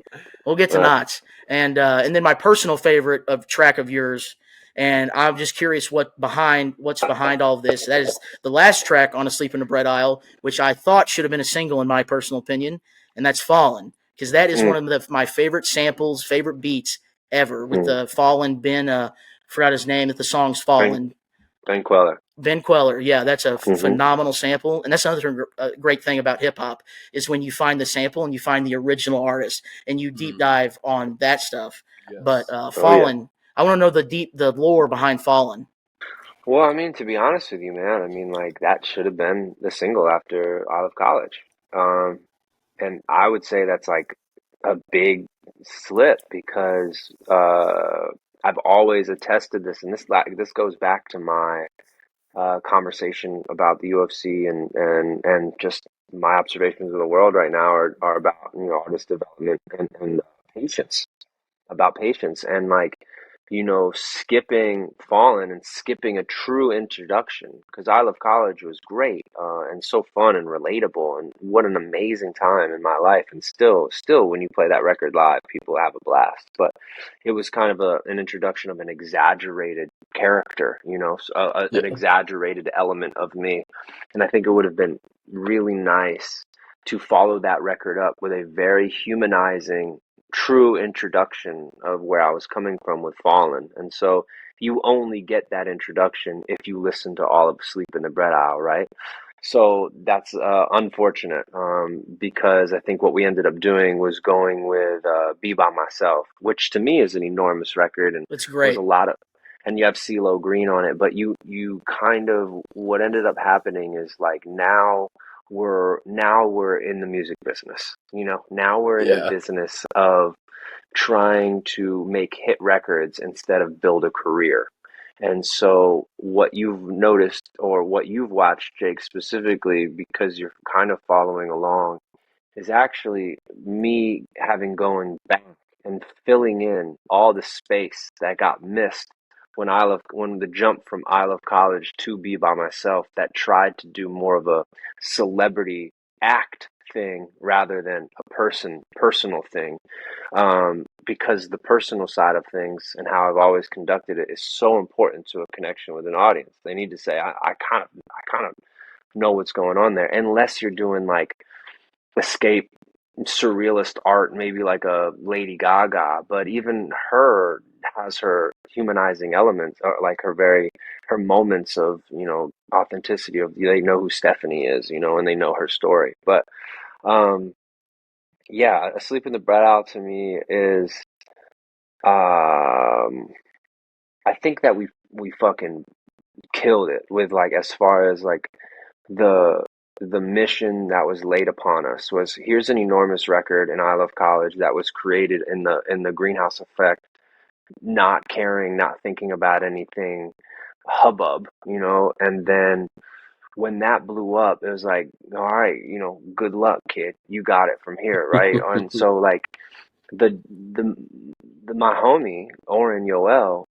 We'll get to Knots, and then my personal favorite track of yours, and I'm just curious what's behind all of this. That is the last track on Asleep in the Bread Aisle, which I thought should have been a single in my personal opinion, and that's Fallen, because that is one of my favorite samples, favorite beats ever, with the Fallen Ben. Forgot his name. That the song's Fallen. Ben Queller. Ben Queller, yeah, that's a phenomenal sample, and that's another great thing about hip hop is when you find the sample and you find the original artist and you deep dive on that stuff. Yes. But Fallen, I want to know the lore behind Fallen. Well, I mean, to be honest with you, man, I mean, like that should have been the single after I Love College, and I would say that's like a big slip because I've always attested this, and this goes back to my conversation about the UFC and just my observations of the world right now are about artist development and patience, about patience, and like skipping Fallen and skipping a true introduction, because I Love College was great and so fun and relatable, and what an amazing time in my life, and still when you play that record live, people have a blast. But it was kind of an introduction of an exaggerated character, an exaggerated element of me, and I think it would have been really nice to follow that record up with a very humanizing, true introduction of where I was coming from with Fallen. And so you only get that introduction if you listen to all of Sleep in the Bread Aisle, right? So that's unfortunate, because I think what we ended up doing was going with Be By Myself, which to me is an enormous record, and it's great. There's a lot of, and you have CeeLo Green on it, but you kind of, what ended up happening is like now we're in the music business. Now we're in the Yeah. business of trying to make hit records instead of build a career. And so what you've noticed, or what you've watched, Jake, specifically, because you're kind of following along, is actually me having going back and filling in all the space that got missed when the jump from I Love College to Be By Myself, that tried to do more of a celebrity act thing rather than a personal thing, because the personal side of things and how I've always conducted it is so important to a connection with an audience. They need to say, I kind of know what's going on there, unless you're doing like escape surrealist art, maybe like a Lady Gaga. But even her has her humanizing elements, or like her moments of authenticity, of they know who Stephanie is, and they know her story. But yeah, Asleep in the Bread Out to me is, I think that we fucking killed it with, like, as far as like the mission that was laid upon us was, here's an enormous record in I Love College that was created in the greenhouse effect, not caring, not thinking about anything, hubbub, and then when that blew up, it was like, all right, good luck, kid, you got it from here, right? And so like the my homie Oren Yoel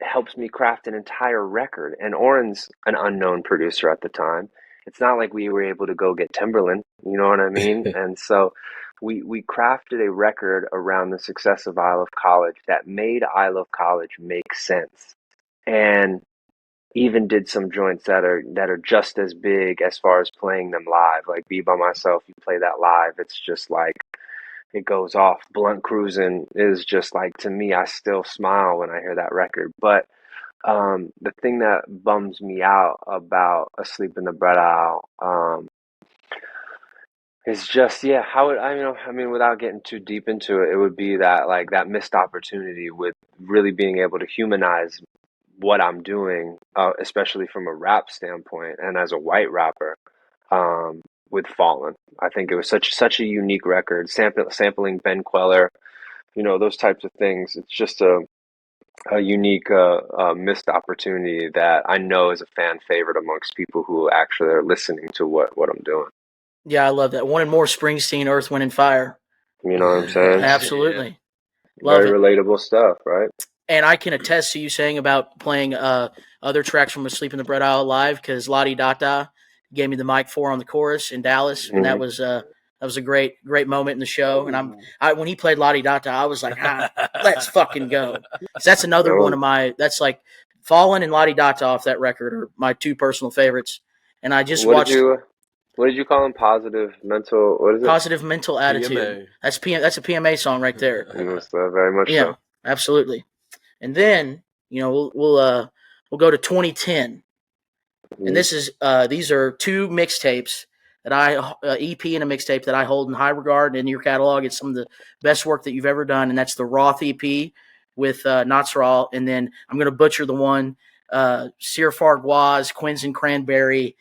helps me craft an entire record. And Oren's an unknown producer at the time. It's not like we were able to go get Timberland, you know what I mean? And so we crafted a record around the success of I Love College that made I Love College make sense. And even did some joints that are just as big as far as playing them live. Like Be By Myself, you play that live, it's just like, it goes off. Blunt Cruising is just like, to me, I still smile when I hear that record. But the thing that bums me out about Asleep in the Bread Aisle, is just, yeah, how it, I mean, without getting too deep into it, it would be that, like, that missed opportunity with really being able to humanize what I'm doing, especially from a rap standpoint and as a white rapper, with Fallen. I think it was such a unique record, sampling Ben Queller, those types of things. It's just a unique missed opportunity that I know is a fan favorite amongst people who actually are listening to what I'm doing. Yeah, I love that. Wanted more Springsteen, Earth, Wind, and Fire. You know what I'm saying? Absolutely. Yeah. Love Very it. relatable stuff, right? And I can attest to you saying about playing other tracks from Asleep in the Bread Aisle live, because Lottie Dada gave me the mic for on the chorus in Dallas, and that was a great moment in the show. And when he played Lottie Dada, I was like, let's fucking go. So that's another one of my, that's like Fallen and Lottie Dada off that record are my two personal favorites. And I just watched What did you call them? Positive mental, what is it? Positive Mental Attitude. PMA. That's a PMA song right there. Yes, very much Yeah, so. absolutely. And then we'll go to 2010, and this is these are two mixtapes that EP and a mixtape that I hold in high regard in your catalog. It's some of the best work that you've ever done, and that's the Roth EP with Natsral, and then I'm going to butcher the one Sir Farquaad, Quince and Cranberry.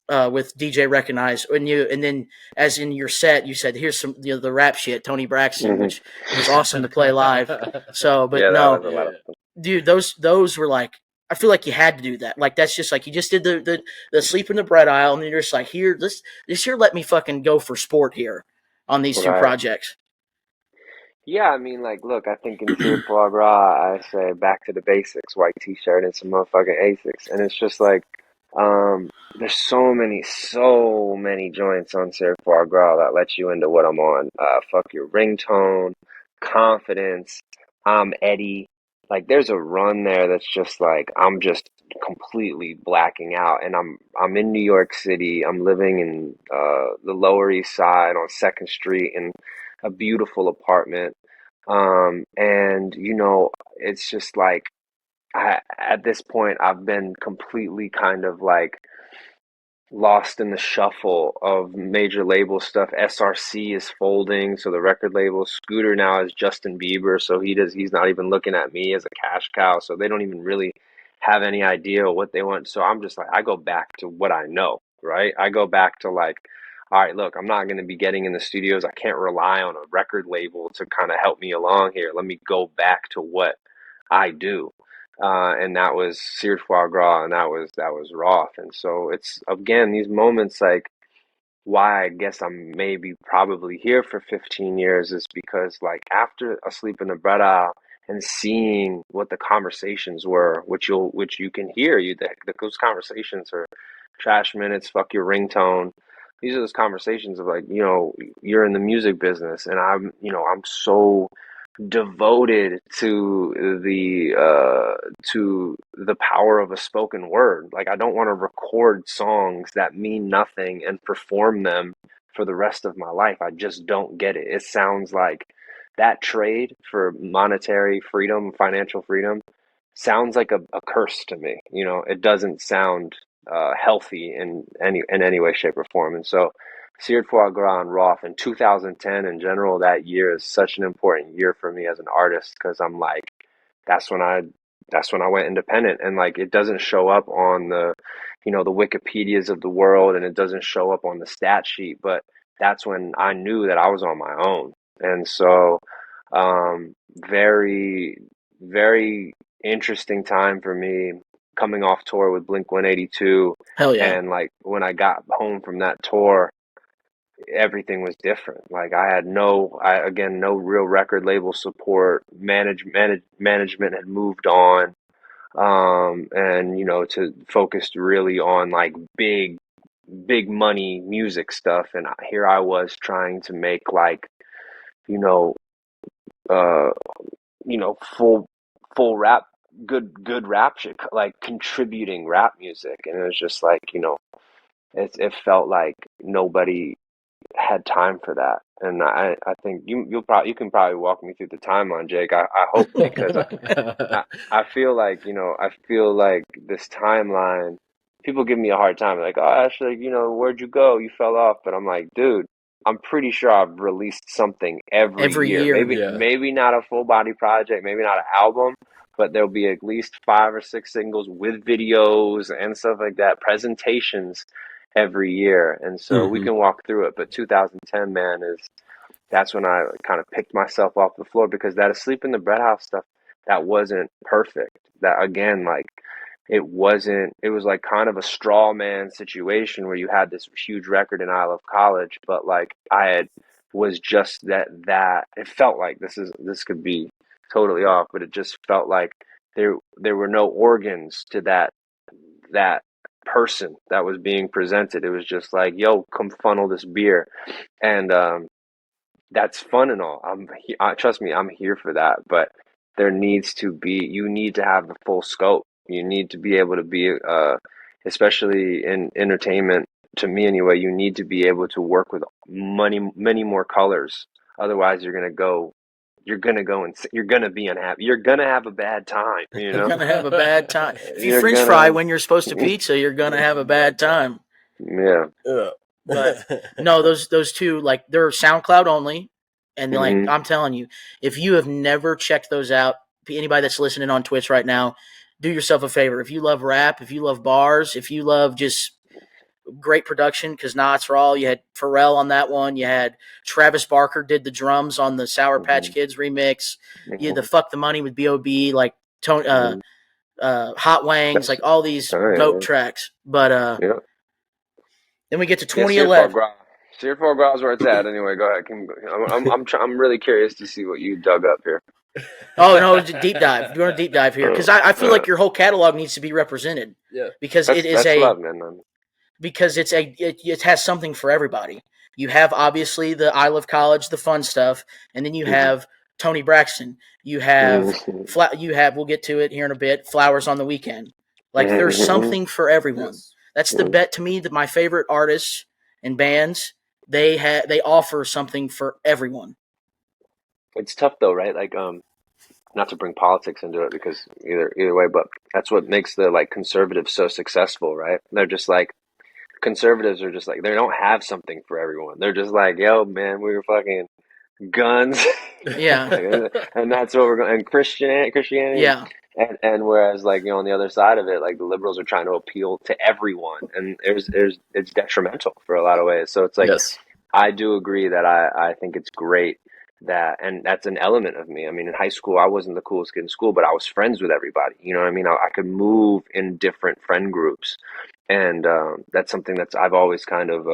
With DJ Recognize, and then as in your set, you said, here's some the rap shit, Tony Braxton, which was awesome to play live. So, but Yeah, no, that was a lot of fun. dude, those were like, I feel like you had to do that. Like, that's just like, you just did the Sleep in the Bread Aisle, and you're just like, here, this here, let me fucking go for sport here on these two Right. projects. Yeah, I mean, like, look, I think in Seared, Foie, Gras, I say back to the basics, white t-shirt and some motherfucking Asics. And it's just like, there's so many joints on Seared, Foie, Gras that let you into what I'm on. Fuck Your Ringtone, Confidence, I'm Eddie. Like, there's a run there that's just like, I'm just completely blacking out. And I'm in New York City. I'm living in the Lower East Side on 2nd Street in a beautiful apartment. And it's just like, at this point, I've been completely kind of like lost in the shuffle of major label stuff. SRC is folding, so the record label. Scooter now is Justin Bieber, so he's not even looking at me as a cash cow, so they don't even really have any idea what they want. So I'm just like, I go back to what I know. right? I go back to like, all right, look, I'm not going to be getting in the studios. I can't rely on a record label to kind of help me along here. Let me go back to what I do. And that was Seared Foie Gras, and that was Roth. And so it's again these moments like why I guess I'm maybe probably here for 15 years is because like after Asleep in the Bread Aisle and seeing what the conversations were, which you can hear those conversations are trash minutes, fuck your ringtone. These are those conversations of like, you're in the music business and I'm so devoted to the power of a spoken word. Like I don't want to record songs that mean nothing and perform them for the rest of my life. I just don't get it. It sounds like that trade for monetary freedom, financial freedom, sounds like a curse to me. It doesn't sound healthy in any way, shape, or form. And so Seared Foie Gras and Roth in 2010 in general, that year is such an important year for me as an artist because I'm like, that's when I that's when I went independent. And like it doesn't show up on the Wikipedias of the world and it doesn't show up on the stat sheet, but that's when I knew that I was on my own. And so very, very interesting time for me coming off tour with Blink 182. Hell yeah. And like when I got home from that tour, everything was different. Like I had no real record label support. Management had moved on, and to focused really on like big money music stuff. And here I was trying to make like you know uh full rap, good rap shit, like contributing rap music. And it was just like it felt like nobody had time for that. And I think you can probably walk me through the timeline, Jake. I hope, because I feel like this timeline, people give me a hard time like, oh, actually, where'd you go, you fell off. But I'm like, dude, I'm pretty sure I've released something every Every year. year. Maybe Yeah. maybe not a full body project, maybe not an album, but there'll be at least 5 or 6 singles with videos and stuff like that, presentations every year. And so we Mhm. can walk through it. But 2010, man, that's when I kind of picked myself off the floor, because that Asleep in the Bread House stuff, that wasn't perfect. That again, like it was like kind of a straw man situation where you had this huge record in I Love College, but like was just that it felt like this could be totally off, but it just felt like there were no organs to that person that was being presented. It was just like, yo, come funnel this beer. And that's fun and all. Trust me, I'm here for that. But you need to have the full scope. You need to be able to be, especially in entertainment, to me anyway, you need to be able to work with many more colors. Otherwise, you're gonna go and you're gonna be unhappy. You're gonna have a bad time. You're gonna have a bad time. If you You're French fry gonna, when you're supposed to pizza, you're gonna have a bad time. yeah. Yeah. But no, those two, like, they're SoundCloud only, and like Hmm. I'm telling you, if you have never checked those out, anybody that's listening on Twitch right now, do yourself a favor. If you love rap, if you love bars, if you love just great production, because Knots Raw, you had Pharrell on that one, you had Travis Barker did the drums on the Sour Patch Hmm. Kids remix, you had the Hmm. Fuck the Money with B.O.B., like Tony, Hmm. Hot Wangs, That's like all these all right, goat man. tracks. But Yeah. then we get to Yeah, Seared Foie 2011. Gras. Seared Foie Gras is where it's at. Anyway, go ahead. I'm really curious to see what you dug up here. Oh no, it's a deep dive. We're a deep dive here because I feel Uh, like your whole catalog needs to be represented Yeah. because that's love, man. it has something for everybody. You have obviously the I Love College, the fun stuff, and then you Mhm. have Tony Braxton. You have Mhm. we'll get to it here in a bit. Flowers on the Weekend. Like there's Mhm. something for everyone. Yes. That's the Mhm. bet to me that my favorite artists and bands they offer something for everyone. It's tough though, right? Like, not to bring politics into it, because either way, but that's what makes the like conservatives so successful, right? They're just like conservatives are just like they don't have something for everyone. They're just like, yo, man, we were fucking guns, Yeah, like, and that's what we're going. And Christianity, yeah. And whereas, like, you know, on the other side of it, like, the liberals are trying to appeal to everyone, and it's detrimental for a lot of ways. So it's like, Yes. I do agree that I think it's great that, and that's an element of me. I mean, in high school, I wasn't the coolest kid in school, but I was friends with everybody. You know what I mean? I could move in different friend groups, and that's something that's I've always kind of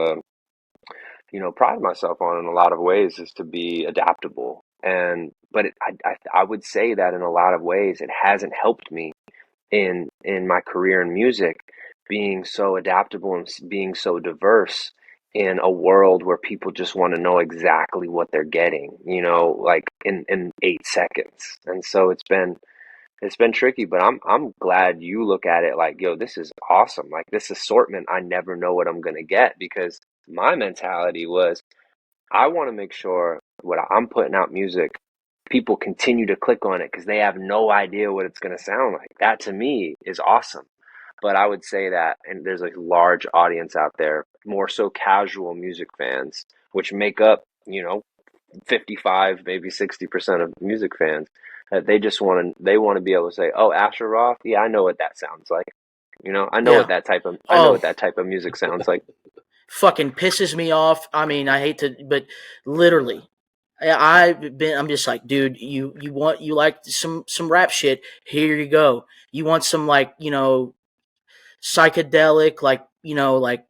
pride myself on in a lot of ways, is to be adaptable. And but I would say that in a lot of ways, it hasn't helped me in my career in music, being so adaptable and being so diverse in a world where people just want to know exactly what they're getting, like in 8 seconds. And so it's been tricky, but I'm glad you look at it like, yo, this is awesome. Like, this assortment, I never know what I'm gonna get, because my mentality was, I want to make sure when I'm putting out music, people continue to click on it because they have no idea what it's going to sound like. That to me is awesome. But I would say that, and there's a large audience out there, more so casual music fans, which make up, 55, maybe 60% of music fans, that they want to be able to say, oh, ASHER Roth, yeah, I know what that sounds like. Yeah. I know Oh, what that type of music sounds like. fucking pisses me off. I mean, I hate to, but literally, I'm just like, dude, you like some rap shit? Here you go. You want some, like, psychedelic, like, like,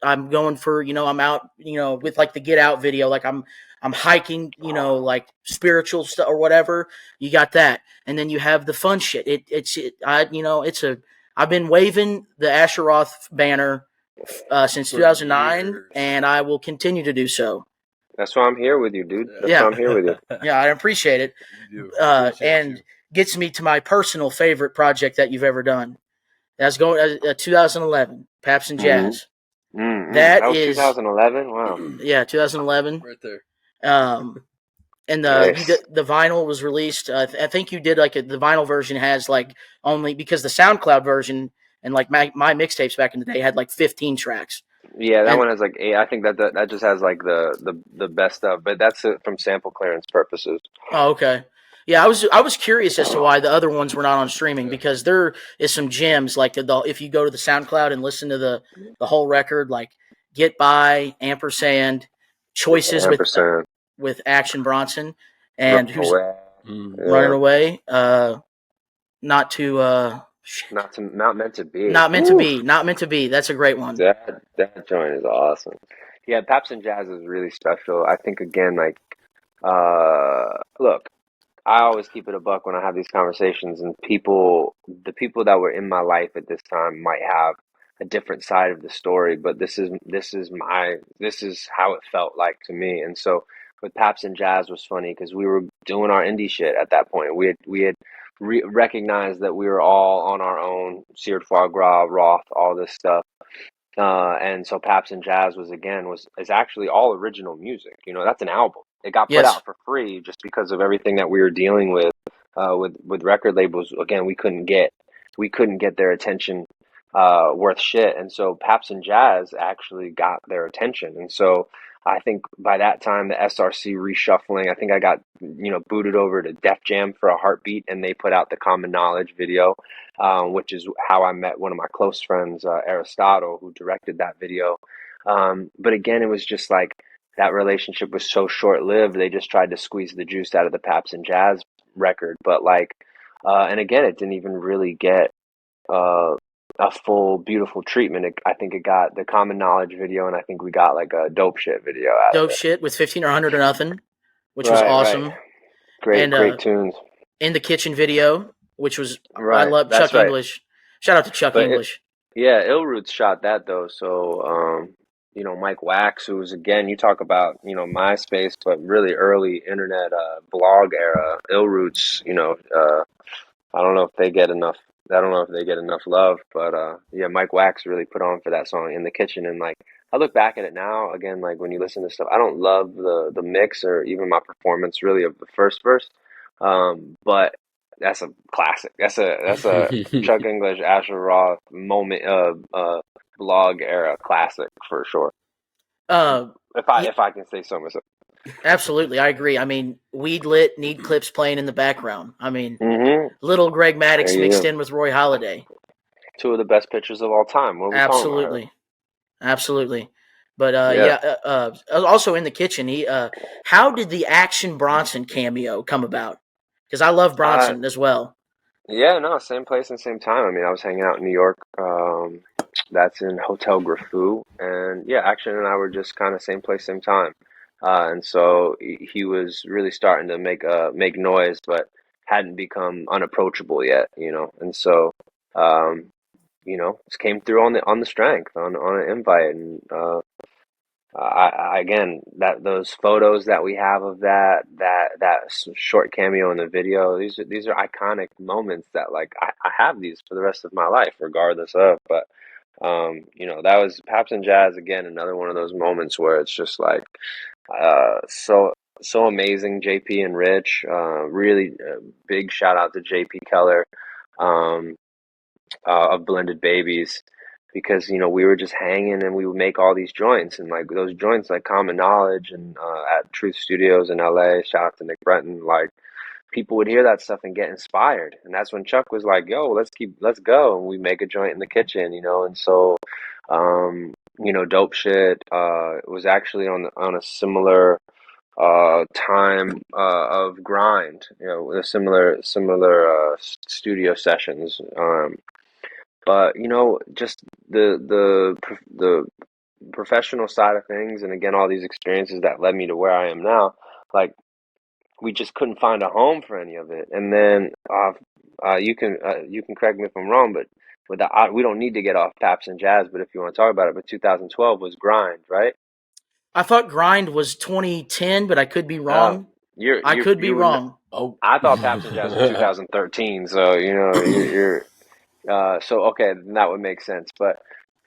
I'm going for, I'm out, with like the Get Out video, like I'm hiking, like spiritual stuff or whatever. You got that, and then you have the fun shit. I've been waving the ASHER Roth banner since For 2009, years. and I will continue to do so. That's why I'm here with you, dude. That's Yeah. why I'm here with you. Yeah, I appreciate it, You do. Appreciate and you. gets me to my personal favorite project that you've ever done. That's going 2011, Pabst and Mm-hmm. Jazz. Mm-hmm. That That was is, 2011. Wow. yeah, 2011. Right there. Um, and Nice. the vinyl was released. I think you did, like, the vinyl version has, like, only, because the SoundCloud version and, like, my mixtapes back in the day had like 15 tracks. Yeah, that And one has like eight. I think that just has like the best stuff, but that's from sample clearance purposes. oh, okay. Yeah, I was curious as to why the other ones were not on streaming, Yeah. because there is some gems, like, if you go to the SoundCloud and listen to the whole record, like Get By, Ampersand, Choices Ampersand. with Action Bronson, and Running Who's away. Mm. Running Yeah. Away, not to shit. Not meant to be. Not meant to Ooh, be. Not meant to be. That's a great one. that joint is awesome. Yeah, Pabst and Jazz is really special. I think, again, like, look, I always keep it a buck when I have these conversations, and the people that were in my life at this time might have a different side of the story, but this is how it felt like to me. And so with Paps and Jazz was funny because we were doing our indie shit at that point. We had recognized that we were all on our own, Seared, Foie, Gras, Roth, all this stuff. And so Paps and Jazz is actually all original music. That's an album. It got put Yes. out for free just because of everything that we were dealing with record labels. Again, we couldn't get their attention worth shit, and so Paps and Jazz actually got their attention. And so I think by that time, the SRC reshuffling, I think I got booted over to Def Jam for a heartbeat, and they put out the Common Knowledge video, which is how I met one of my close friends, Aristotle, who directed that video. But again, it was just like that relationship was so short lived. They just tried to squeeze the juice out of the Paps and Jazz record. But like, and again, it didn't even really get uh, a full, beautiful treatment. I think it got the Common Knowledge video, and I think we got like a Dope Shit video out of Dope it. shit with 15 or 100 or nothing, which was Right, right. awesome. Great, And great tunes. In the Kitchen video, which was, I Right, love that's Chuck right. English. Shout out to Chuck But English. yeah, Ill Roots shot that though. So, Mike Wax, who was, again, you talk about, MySpace, but really early internet blog era. Ill Roots, I don't know if they get enough. I don't know if they get enough love, but yeah, Mike Wax really put on for that song In the Kitchen. And like, I look back at it now, again, like when you listen to stuff, I don't love the mix or even my performance really of the first verse, but that's a classic. That's a Chuck English, Asher Roth moment, blog era classic for sure. Uh, If I yeah, if I can say so myself. Absolutely, I agree. I mean, Weed Lit, Need Clips playing in the background. I mean, Mm-hmm. little Greg There Maddox you mixed go. in with Roy Halladay. Two of the best pitchers of all time. What are we talking about here? Absolutely, absolutely. But Yeah. yeah, also in the kitchen. How did the Action Bronson cameo come about? Because I love Uh, Bronson as well. yeah, no, same place and same time. I mean, I was hanging out in New York. That's in Hotel Grafou, and yeah, Action and I were just kind of same place, same time. And so he was really starting to make noise, but hadn't become unapproachable yet, you know. And so, um, just came through on the strength on an invite, and I again that those photos that we have of that short cameo in the video, these are iconic moments that like I have these for the rest of my life, regardless of. But that was Pabst and Jazz again, another one of those moments where it's just like so amazing. JP and Rich, really big shout out to JP Keller. Um, of Blended Babies, because we were just hanging and we would make all these joints, and like those joints like Common Knowledge and at Truth Studios in LA, shout out to Nick Brenton, like people would hear that stuff and get inspired, and that's when Chuck was like, yo, let's go, and we make a joint in the kitchen, and so Dope Shit was actually on a similar time of grind, with a similar studio sessions. But just the professional side of things, and again, all these experiences that led me to where I am now, like we just couldn't find a home for any of it. And then you can correct me if I'm wrong, but we don't need to get off Paps and Jazz, but if you want to talk about it, but 2012 was Grind, right? I thought Grind was 2010, but I could be Oh, wrong. you're I you could be you would. wrong. Oh. I thought Paps and Jazz was 2013, so you're so okay, then that would make sense. But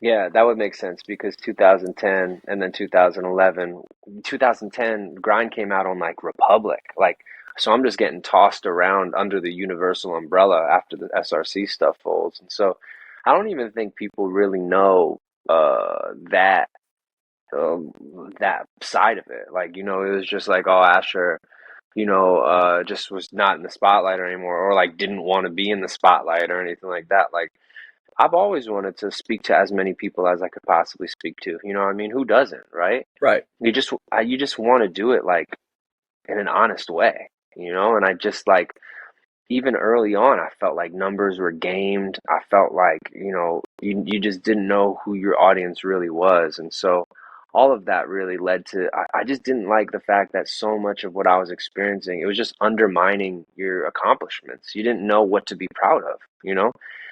yeah, that would make sense because 2010 and then 2011, 2010 Grind came out on like Republic. Like, so I'm just getting tossed around under the Universal umbrella after the SRC stuff folds. And so I don't even think people really know that that side of it. Like, it was just like, oh, ASHER, just was not in the spotlight anymore, or like didn't want to be in the spotlight or anything like that. Like, I've always wanted to speak to as many people as I could possibly speak to. You know what I mean? Who doesn't, right? Right. You just want to do it like in an honest way, And I just like even early on, I felt like numbers were gamed. I felt like, you just didn't know who your audience really was. And so all of that really led to, I just didn't like the fact that so much of what I was experiencing, it was just undermining your accomplishments. You didn't know what to be proud of,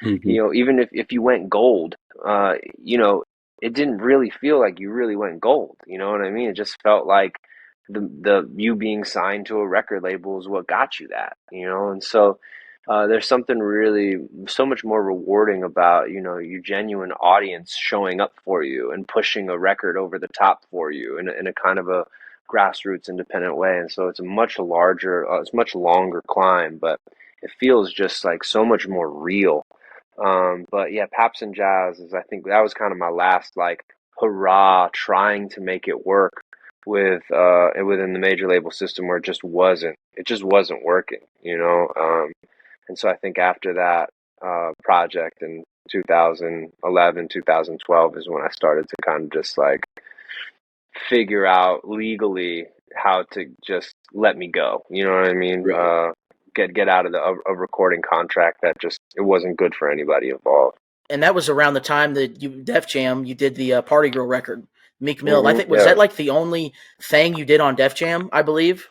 Hmm. even if you went gold, uh, you know, it didn't really feel like you really went gold. You know what I mean? It just felt like the you being signed to a record label is what got you that, And so there's something really so much more rewarding about, your genuine audience showing up for you and pushing a record over the top for you in a kind of a grassroots independent way. And so it's a much larger, it's much longer climb, but it feels just like so much more real. But yeah, Paps and Jazz is, I think that was kind of my last like hurrah trying to make it work within the major label system where it just wasn't working, and so I think after that project in 2011, 2012 is when I started to kind of just like figure out legally how to just let me go. You know what I mean? Right. Get out of a recording contract that just it wasn't good for anybody involved. And that was around the time that Def Jam, you did the Party Girl record, Meek Mill. I think was Yeah. that like the only thing you did on Def Jam, I believe.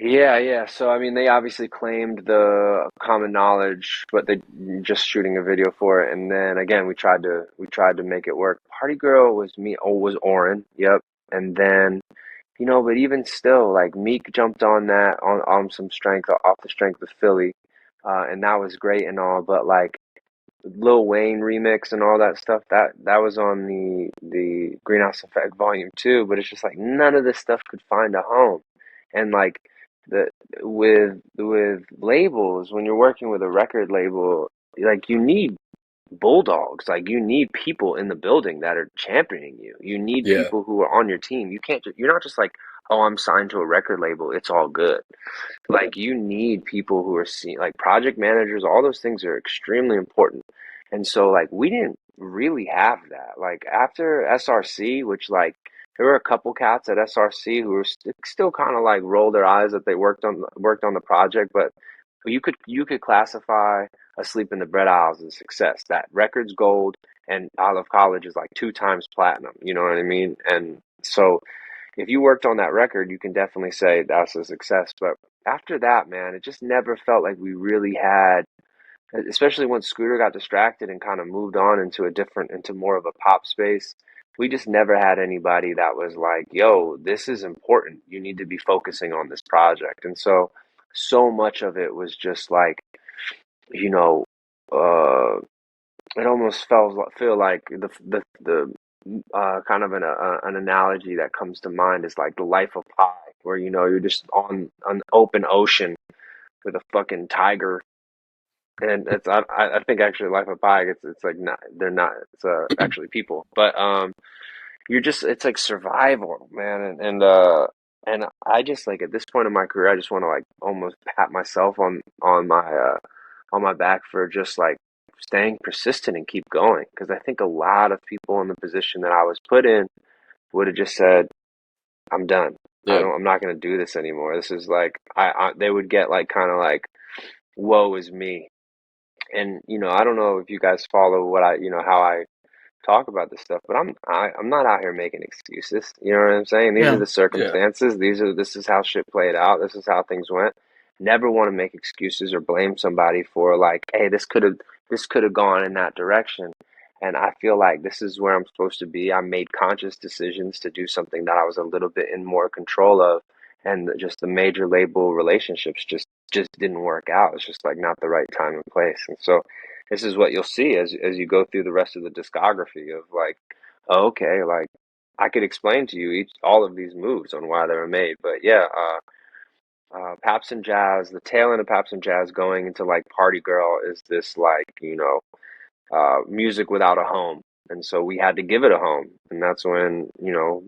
Yeah, yeah. So I mean, they obviously claimed the common knowledge, but they just shooting a video for it. And then again, we tried to make it work. Party Girl was me. Oh, was Oren. Yep. And then but even still, like Meek jumped on that on some strength off the strength of Philly, and that was great and all. But like Lil Wayne remix and all that stuff, that was on the Greenhouse Effect Volume 2. But it's just like none of this stuff could find a home, and like the with labels, when you're working with a record label, like you need bulldogs, like you need people in the building that are championing you. You need Yeah. people who are on your team. You're not just like oh, I'm signed to a record label, it's all good. Like you need people who are like project managers, all those things are extremely important. And so like we didn't really have that. Like after SRC, which like there were a couple cats at SRC who were still kind of like roll their eyes that they worked on the project, but you could classify Asleep in the Bread Aisles as a success. That record's gold and Out of College is like 2 times platinum. You know what I mean? And so if you worked on that record, you can definitely say that's a success. But after that, man, it just never felt like we really had, especially when Scooter got distracted and kind of moved on into more of a pop space. We just never had anybody that was like, yo, this is important. You need to be focusing on this project. And so much of it was just like, you know, it almost feel like the kind of an analogy that comes to mind is like the life of Pi, where you're just on an open ocean with a fucking tiger, and I think actually Life of Pi it's like not they're not it's actually people, but you're just it's like survival, man, and I just like at this point in my career I just want to like almost pat myself on my back for just like staying persistent and keep going, because I think a lot of people in the position that I was put in would have just said, I'm done. Yeah. I'm not going to do this anymore. This is like they would get like kind of like woe is me. And I don't know if you guys follow what how I talk about this stuff, but I'm not out here making excuses. You know what I'm saying? These are Yeah. the circumstances. This is how shit played out. This is how things went. Never want to make excuses or blame somebody for like, hey, this could have gone in that direction. And I feel like this is where I'm supposed to be. I made conscious decisions to do something that I was a little bit in more control of, and just the major label relationships just didn't work out. It's just like not the right time and place. And so this is what you'll see as you go through the rest of the discography of like, oh, okay, like I could explain to you all of these moves on why they were made. But yeah, Pabst and Jazz, the tail end of Pabst and Jazz going into like Party Girl is this like, music without a home. And so we had to give it a home. And that's when,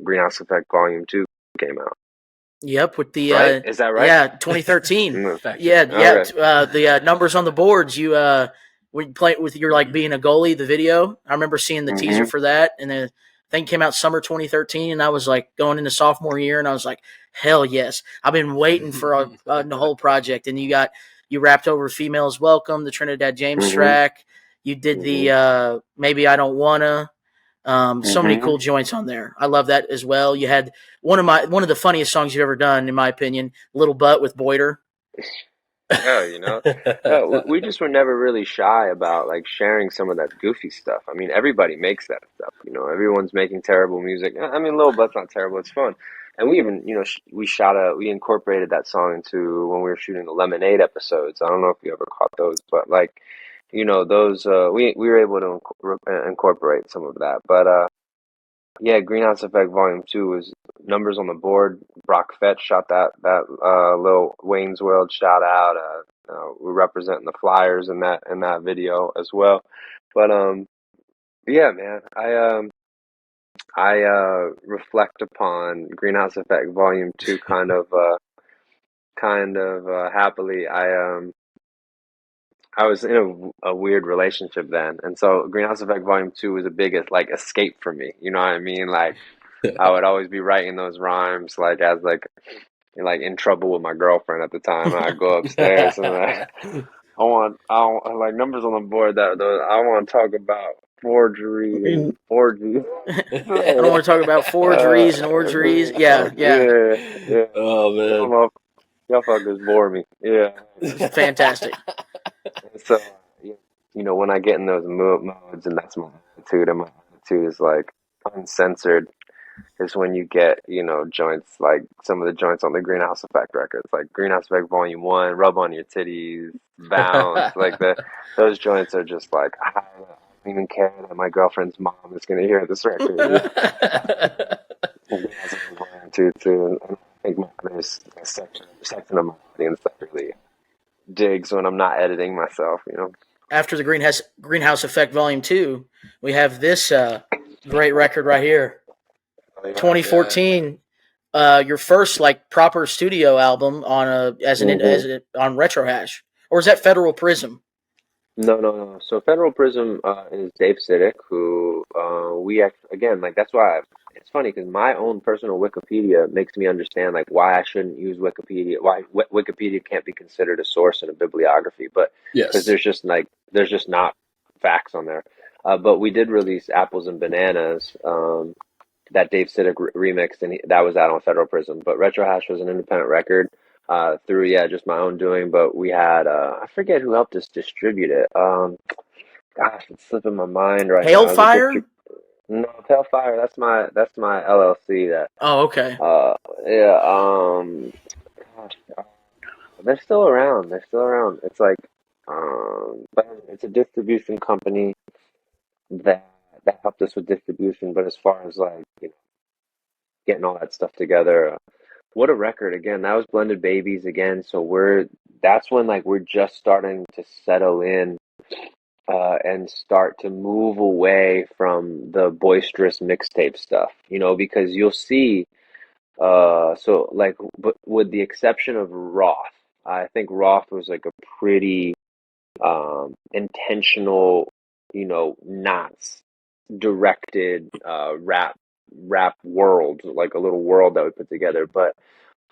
Greenhouse Effect Volume 2 came out. Yep, with the Right? Is that right? yeah, 2013. Mm. Yeah, Okay. the numbers on the boards. We play with your like being a goalie. The video. I remember seeing the teaser Mm-hmm. for that, and the thing came out summer 2013, and I was like going into sophomore year, and I was like, hell yes! I've been waiting for the whole project, and you rapped over "Females Welcome," the Trinidad James Mm-hmm. track. You did the "Maybe I Don't Wanna." So many Mm-hmm. cool joints on there. I love that as well. You had one of the funniest songs you've ever done, in my opinion, "Little Butt" with Boiter. Yeah, we just were never really shy about like sharing some of that goofy stuff. I mean, everybody makes that stuff. Everyone's making terrible music. I mean, Lil Butt's not terrible; it's fun. And we even, we incorporated that song into when we were shooting the Lemonade episodes. I don't know if you ever caught those, but like, those we were able to incorporate some of that. But yeah, Greenhouse Effect Volume 2 was numbers on the board. Brock Fetch shot that little Wayne's World shout out. We're representing the Flyers in that video as well. But yeah, man, I reflect upon Greenhouse Effect Volume 2 kind of happily. I was in a weird relationship then, and so Greenhouse Effect Volume 2 was a big like escape for me. You know what I mean? Like I would always be writing those rhymes like as like in trouble with my girlfriend at the time. And I'd go upstairs and I want like numbers on the board that I want to talk about forgery and orgy. I don't want to talk about forgeries and orgeries. Yeah, yeah, Yeah. Oh man. Y'all fuckers bore me. Yeah. fantastic. So, when I get in those modes, and that's my attitude, and my attitude is like uncensored, is when you get, joints like some of the joints on the Greenhouse Effect records, like Greenhouse Effect Volume 1, Rub on Your Titties, Bounce, like those joints are just like, I don't even care that my girlfriend's mom is going to hear this record. Greenhouse Effect Volume 2, too. And I think there's a section of my audience that really digs when I'm not editing myself. After the Greenhouse Effect Volume 2, we have this great record right here, Oh, yeah. 2014. your first like proper studio album on on Retro Hash, or is that Federal Prism? No. So Federal Prism is Dave Sidik, who again, like that's why it's funny because my own personal Wikipedia makes me understand like why I shouldn't use Wikipedia, why Wikipedia can't be considered a source in a bibliography, but because Yes. there's just not facts on there. But we did release Apples and Bananas, that Dave Sidik remixed, and that was out on Federal Prism. But Retro Hash was an independent record through just my own doing. But we had I forget who helped us distribute it. Gosh, it's slipping my mind right now. Hailfire? No, Pale that's my LLC. That Oh, okay. yeah. Gosh, they're still around. They're still around. It's like but it's a distribution company that helped us with distribution. But as far as like getting all that stuff together. What a record again. That was Blended Babies again. So that's when like we're just starting to settle in and start to move away from the boisterous mixtape stuff, because you'll see so like but with the exception of Roth, I think Roth was like a pretty intentional, not directed rap world, like a little world that we put together. But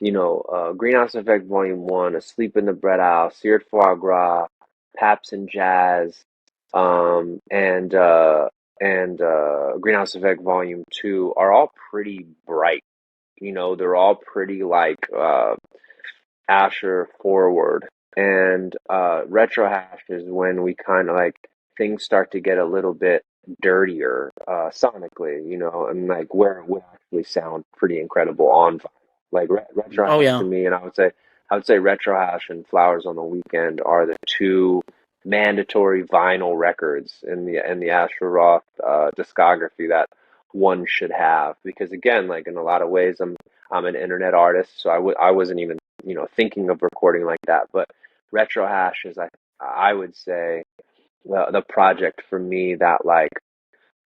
Greenhouse Effect Volume 1, Asleep in the Bread House, Seared Foie Gras, Pabst and Jazz, and Greenhouse Effect Volume 2 are all pretty bright. They're all pretty like ASHER forward. And Retro Hash is when we kind of like things start to get a little bit dirtier sonically, and like where it would actually sound pretty incredible on vinyl. Like Retro Oh Hash yeah. to me, and I would say Retro Hash and Flowers on the Weekend are the two mandatory vinyl records in the Asher Roth discography that one should have, because again, like in a lot of ways, I'm an internet artist, so I wasn't even thinking of recording like that. But Retro Hash is I would say the project for me that like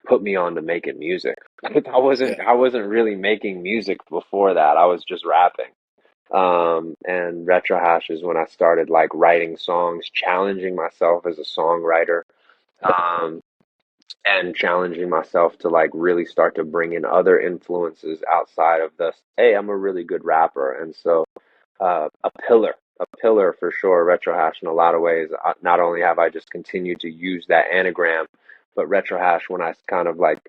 put me on to making music. Yeah. I wasn't really making music before that. I was just rapping. And Retro Hash is when I started like writing songs, challenging myself as a songwriter, um, and challenging myself to like really start to bring in other influences outside of this. Hey, I'm a really good rapper, and so a pillar for sure. Retro Hash in a lot of ways. Not only have I just continued to use that anagram, but Retro Hash when I kind of like,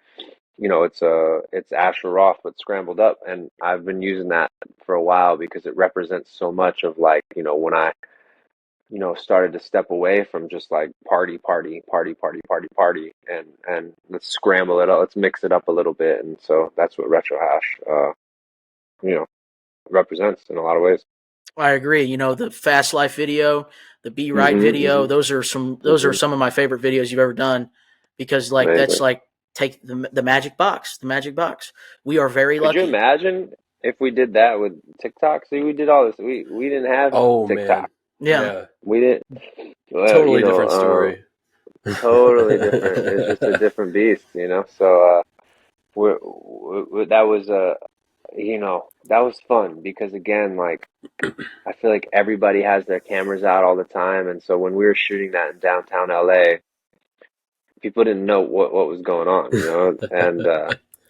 it's Asher Roth but scrambled up, and I've been using that for a while because it represents so much of like, when I started to step away from just like party, party, party, party, party, party, and let's scramble it up, let's mix it up a little bit, and so that's what Retro Hash, you know, represents in a lot of ways. I agree. The Fast Life video, the Be Right video, Hmm. those are some of my favorite videos you've ever done, because like that's Amazing. like take the magic box, the magic box. We are very Could you lucky. imagine if we did that with TikTok? See, we did all this. We didn't have Oh TikTok. man. Yeah. Yeah. We didn't. Totally different story. Totally different. It's just a different beast. So that was that was fun because again, like I feel like everybody has their cameras out all the time, and so when we were shooting that in downtown LA, people didn't know what was going on, and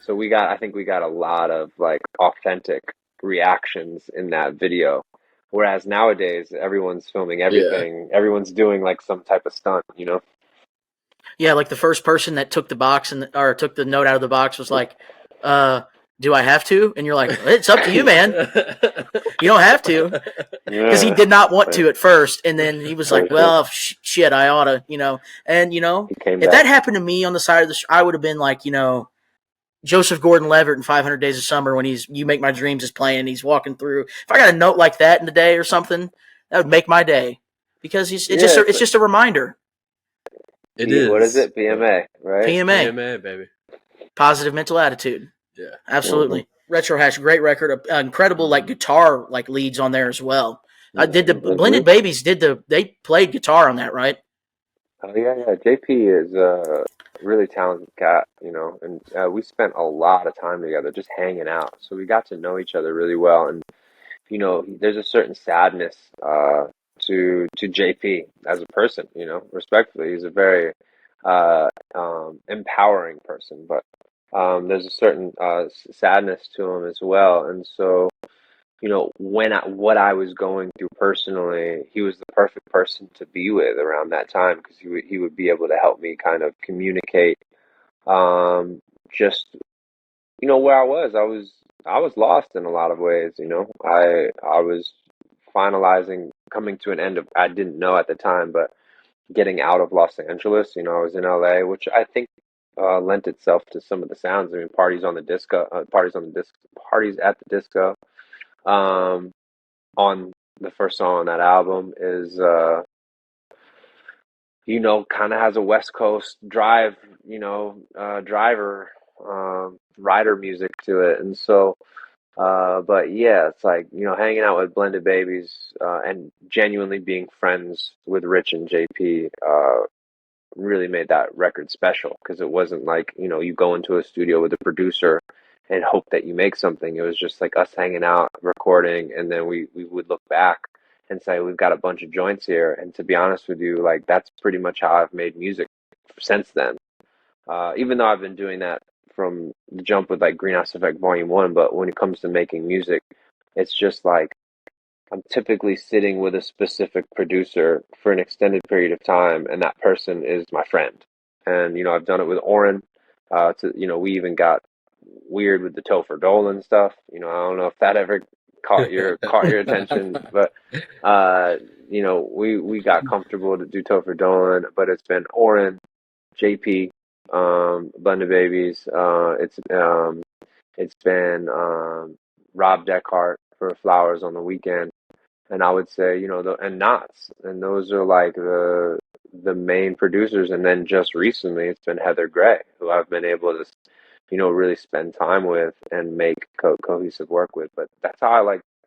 so I think we got a lot of like authentic reactions in that video. Whereas nowadays, everyone's filming Yeah. everything, everyone's doing like some type of stunt. Yeah, like the first person that took the box or took the note out of the box was like, uh, do I have to? And you're like, it's up to you, man. You don't have to. Because he Yeah, did not want for, to at first, and then he was for like, sure. "Well, shit, I oughta," And He came if back. that happened to me on the side of I would have been like, Joseph Gordon-Levitt in 500 Days of Summer when he's "You Make My Dreams" is playing, and he's walking through. If I got a note like that in the day or something, that would make my day, because Yeah, it's just a reminder. It What is is. it? PMA, right? PMA, PMA, baby. positive mental attitude. Yeah. Hmm. Absolutely. Retro Hash, great record, incredible like guitar like leads on there as well. I did the Blended Agreed. Babies they played guitar on that, right? Oh yeah, yeah. JP is really talented cat, you know, and we spent a lot of time together just hanging out. So we got to know each other really well. And, you know, there's a certain sadness to JP as a person, you know, respectfully. He's a very empowering person, but there's a certain sadness to him as well. And so, you know, what I was going through personally, he was the perfect person to be with around that time because he would be able to help me kind of communicate just you know where I was lost in a lot of ways, you know. I was finalizing coming to an end of I didn't know at the time, but getting out of Los Angeles, you know, I was in LA, which I think lent itself to some of the sounds. I mean, parties at the disco. Um, on the first song on that album is you know, kind of has a West Coast drive, you know, driver, rider music to it. And so, but yeah, it's like, you know, hanging out with Blended Babies, and genuinely being friends with Rich and JP, really made that record special because it wasn't like, you know, you go into a studio with a producer and hope that you make something. It was just like us hanging out, recording, and then we would look back and say, we've got a bunch of joints here. And to be honest with you, like that's pretty much how I've made music since then. Even though I've been doing that from the jump with like Greenhouse Effect Volume 1, but when it comes to making music, it's just like I'm typically sitting with a specific producer for an extended period of time, and that person is my friend. And you know, I've done it with Oren. You know, we even got weird with the Topher Dolan stuff. You know, I don't know if that ever caught your attention, but uh, you know, we got comfortable to do Topher Dolan, but it's been Oren, JP, Blended Babies. It's been Rob Deckhart for Flowers on the Weekend. And I would say, you know, and Knots, and those are like the main producers. And then just recently, it's been Heather Gray, who I've been able to, you know, really spend time with and make cohesive work with. But that's how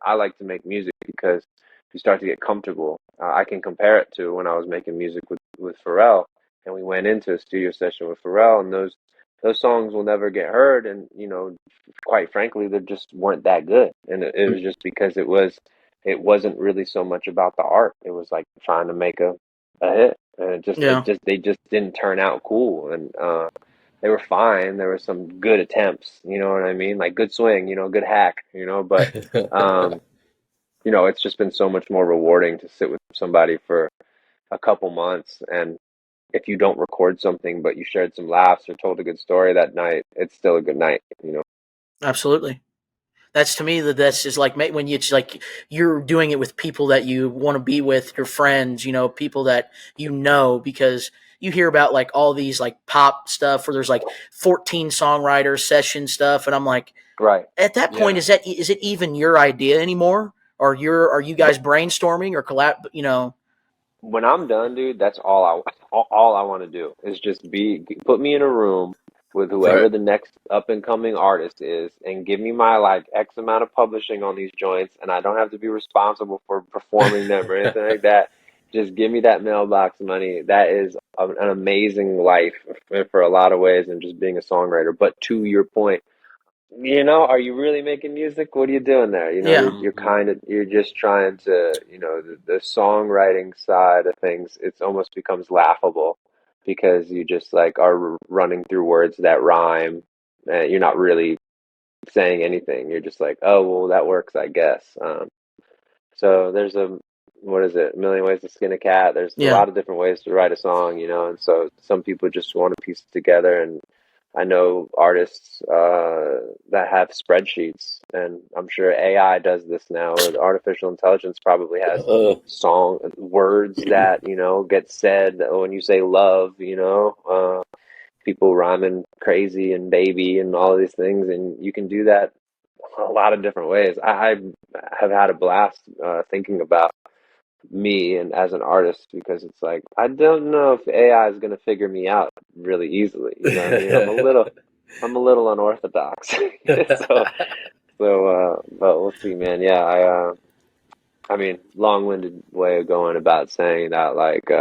I like to make music because you start to get comfortable. I can compare it to when I was making music with Pharrell, and we went into a studio session with Pharrell, and those songs will never get heard, and you know, quite frankly, they just weren't that good, and it was just because it wasn't really so much about the art. It was like trying to make a hit, and Yeah. they just didn't turn out cool, and they were fine. There were some good attempts, you know what I mean, like good swing, you know, good hack, you know, but um, you know, it's just been so much more rewarding to sit with somebody for a couple months, and if you don't record something, but you shared some laughs or told a good story that night, it's still a good night, you know. Absolutely. That's to me that's just like when you it's like you're doing it with people that you want to be with, your friends, you know, people that you know, because you hear about like all these like pop stuff where there's like 14 songwriters session stuff, and I'm like, Right. at that point, Yeah. is it even your idea anymore? Or are you guys brainstorming or collab? You know, When I'm done, dude, that's all I want to do is just put me in a room with whoever Right. the next up and coming artist is and give me my like X amount of publishing on these joints, and I don't have to be responsible for performing them or anything like that. Just give me that mailbox money. That is an amazing life for a lot of ways and just being a songwriter. But to your point, you know, are you really making music? What are you doing there? You know, yeah, you're Hmm. kind of you're just trying to, you know, the songwriting side of things. It's almost becomes laughable because you just like are running through words that rhyme. You're not really saying anything. You're just like, oh well, that works, I guess. So there's what is it? A million ways to skin a cat. There's a yeah, lot of different ways to write a song, you know, and so some people just want to piece it together. And I know artists that have spreadsheets, and I'm sure AI does this now, or the artificial intelligence probably has Uh, song words that, you know, get said when you say love, you know, people rhyming crazy and baby and all of these things, and you can do that a lot of different ways. I have had a blast thinking about me and as an artist because it's like I don't know if AI is going to figure me out really easily. You know what I mean? I'm a little unorthodox. so but we'll see, man. Yeah, I mean, long-winded way of going about saying that like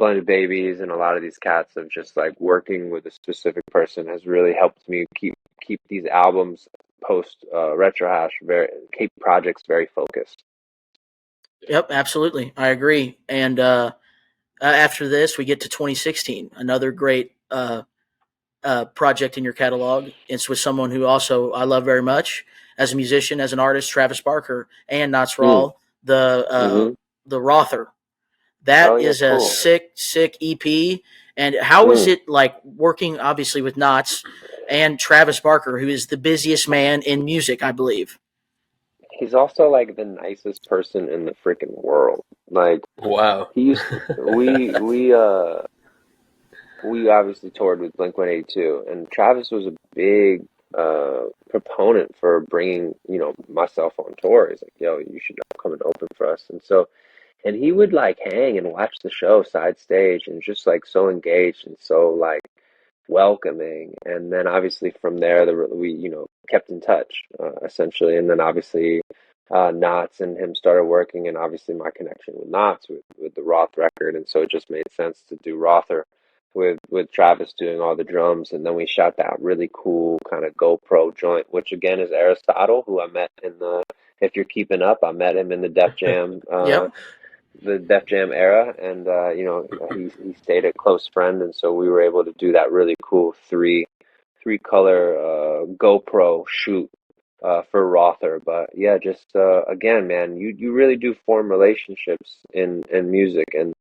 Blended Babies and a lot of these cats of just like working with a specific person has really helped me keep these albums post retro hash keep projects very focused. Yep, absolutely, I agree. And after this, we get to 2016, another great project in your catalog. It's with someone who also I love very much as a musician, as an artist, Travis Barker and Knots Mm. Raw, the Mm-hmm. Rawther. Oh That yeah, is a cool. sick EP. And how is Mm. it like working obviously with Knots and Travis Barker, who is the busiest man in music, I believe. He's also like the nicest person in the freaking world. Like Wow. he used we obviously toured with Blink-182, and Travis was a big proponent for bringing, myself on tour. He's like, yo, you should come and open for us. And he would like hang and watch the show side stage and just like so engaged and so like welcoming. And then obviously from there, we, kept in touch, essentially. And then obviously, Knots and him started working, and obviously my connection with Knots with the Roth record. And so it just made sense to do Rawther with Travis doing all the drums. And then we shot that really cool kind of GoPro joint, which again is Aristotle, who I met in if you're keeping up, I met him in the Def Jam, Yep. era, and he stayed a close friend, and so we were able to do that really cool three color GoPro shoot for Rawther. But yeah, just again, man, you really do form relationships in music, and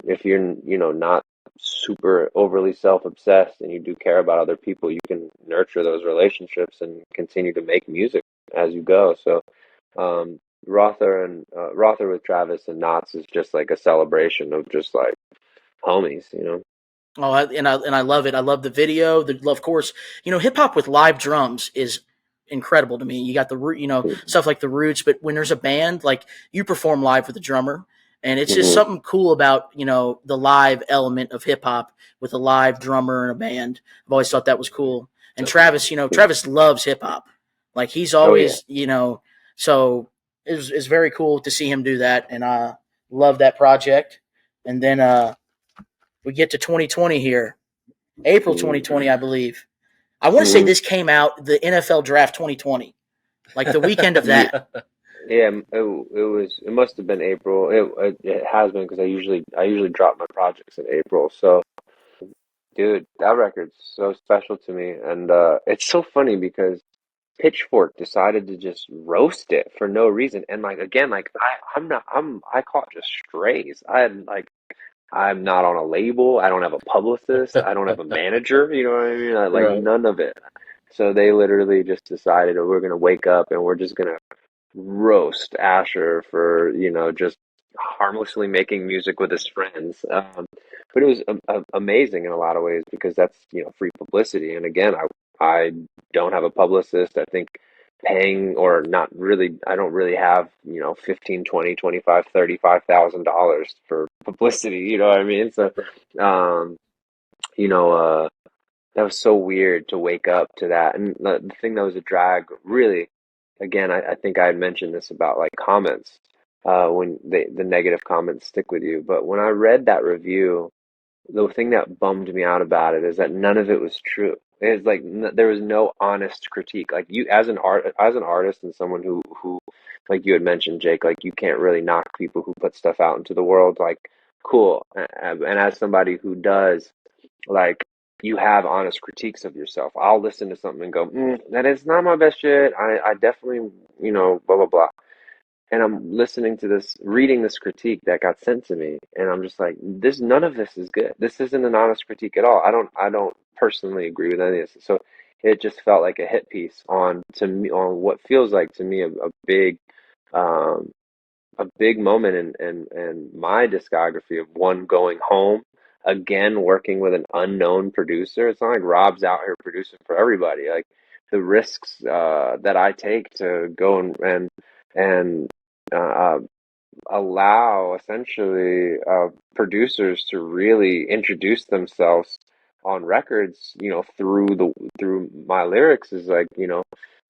if you're not super overly self-obsessed and you do care about other people, you can nurture those relationships and continue to make music as you go. So um, Rawther with Travis and Knots is just like a celebration of just like homies. Oh, and I love it. I love the video. Of course, hip hop with live drums is incredible to me. You got the stuff like the Roots, but when there's a band, like you perform live with a drummer, and it's just Hmm. something cool about the live element of hip hop with a live drummer and a band. I've always thought that was cool. And Travis, Travis loves hip hop. Like he's Oh yeah. always, so it's very cool to see him do that, and I love that project. And then we get to 2020 here, April Hmm. 2020, I believe. I want to say Hmm. this came out the NFL Draft 2020, like the weekend of Yeah, that. yeah. It must have been April. It has been because I usually drop my projects in April. So dude, that record's so special to me, and it's so funny because Pitchfork decided to just roast it for no reason. And like again, like I caught just strays. I'm not on a label. I don't have a publicist. I don't have a manager. You know what I mean? Like Right. none of it. So they literally just decided, oh, we're gonna wake up and we're just gonna roast ASHER for just harmlessly making music with his friends. But it was amazing in a lot of ways because that's free publicity. And again, I don't have a publicist. I think paying or not really, I don't really have 15, 20, 25, $35,000 for publicity. You know what I mean? So um, you know that was so weird to wake up to that. And the thing that was a drag, really, again, I think I had mentioned this about like comments, when the negative comments stick with you. But when I read that review, the thing that bummed me out about it is that none of it was true. It's like there was no honest critique. Like you, as an artist, and someone who, like you had mentioned, Jake, like you can't really knock people who put stuff out into the world. Like, cool. And as somebody who does, like you have honest critiques of yourself. I'll listen to something and go, that is not my best shit. I definitely, blah, blah, blah. And I'm listening to this, reading this critique that got sent to me, and I'm just like, none of this is good. This isn't an honest critique at all. I don't personally agree with any of this. So it just felt like a hit piece to me, on what feels like to me um, a big moment in my discography of one going home again, working with an unknown producer. It's not like Rob's out here producing for everybody. Like the risks that I take to go and uh, allow essentially producers to really introduce themselves on records, through my lyrics is like,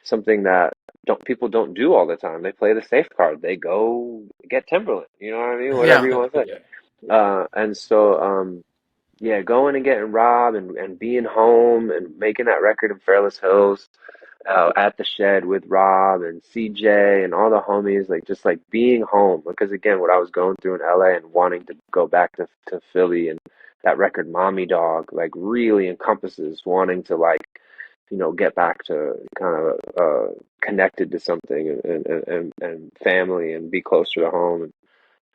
something that don't do all the time. They play the safe card. They go get Timberland. You know what I mean? Whatever Yeah, you want to say. Yeah. And so, yeah, going and getting Rob and being home and making that record in Fairless Hills, at the shed with Rob and CJ and all the homies, like just like being home. Because again, what I was going through in LA and wanting to go back to Philly, and that record Mommy Dog like really encompasses wanting to like, get back to kind of connected to something and family and be closer to home. And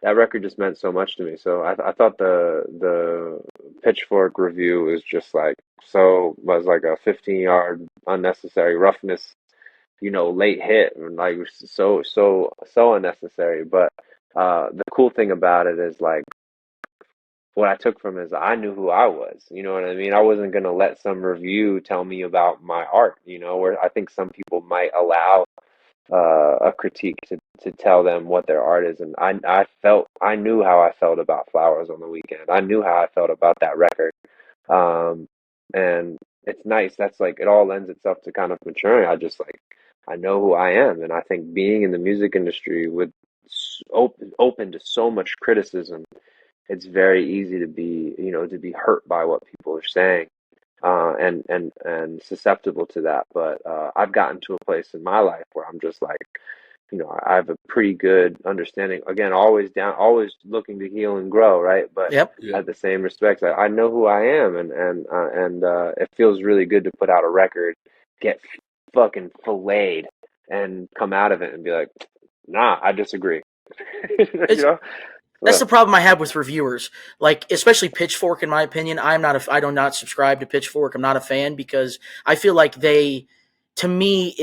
that record just meant so much to me. So I thought the Pitchfork review was just like was like a 15-yard unnecessary roughness, late hit, and like so unnecessary. But the cool thing about it is like what I took from it is I knew who I was. You know what I mean? I wasn't gonna let some review tell me about my art. Where I think some people might allow a critique to tell them what their art is. And I knew how I felt about Flowers on the Weekend. I knew how I felt about that record. Um, and it's nice. That's like, it all lends itself to kind of maturing. I know who I am. And I think being in the music industry with open to so much criticism, it's very easy to be hurt by what people are saying, and susceptible to that. But I've gotten to a place in my life where I'm just like, I have a pretty good understanding. Again, always looking to heal and grow, right? But Yep. Yeah. at the same respect, I know who I am, and it feels really good to put out a record, get fucking filleted, and come out of it and be like, nah, I disagree. you It's know? That's So, the problem I have with reviewers, like especially Pitchfork. In my opinion, I do not subscribe to Pitchfork. I'm not a fan because I feel like to me,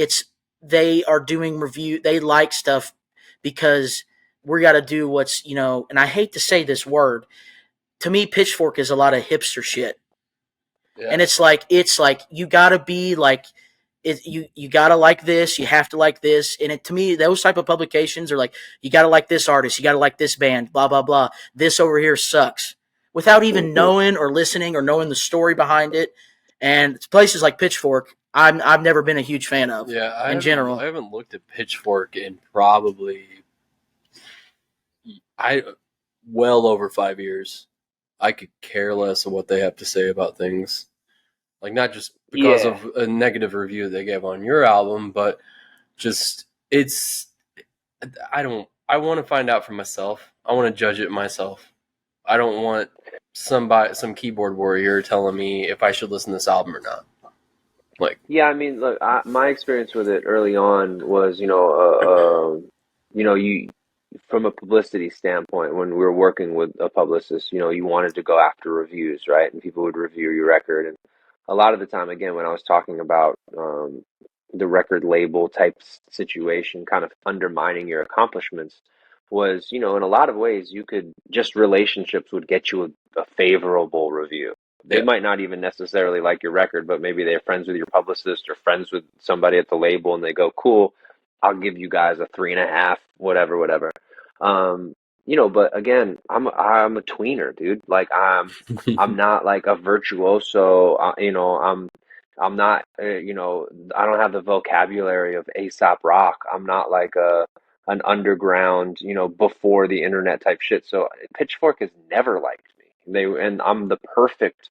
they are doing review. They like stuff because we got to do what's And I hate to say this word. To me, Pitchfork is a lot of hipster shit, and Yeah. it's like you got to be like you gotta like this, you have to like this, and to me, those type of publications are like you gotta like this artist, you gotta like this band, blah blah blah. This over here sucks, without even mhm. knowing or listening or knowing the story behind it. And places like Pitchfork, I've never been a huge fan of Yeah, in I general. haven't looked at Pitchfork in probably I well over 5 years. I could care less of what they have to say about things. Like not just because Yeah. of a negative review they gave on your album, but just it's I want to find out for myself. I want to judge it myself. I don't want some keyboard warrior telling me if I should listen to this album or not. Like, Yeah, I mean, look, my experience with it early on was, you from a publicity standpoint, when we were working with a publicist, you wanted to go after reviews, right? And people would review your record, and a lot of the time, again, when I was talking about the record label type situation, kind of undermining your accomplishments, was, in a lot of ways, you could just relationships would get you a favorable review. They yeah, might not even necessarily like your record, but maybe they're friends with your publicist or friends with somebody at the label, and they go, "Cool, I'll give you guys a 3.5, whatever, whatever." Um, but again, I'm a tweener, dude. Like I'm not like a virtuoso. I'm not. I don't have the vocabulary of Aesop Rock. I'm not like an underground, before the internet type shit. So Pitchfork has never liked me. And I'm the perfect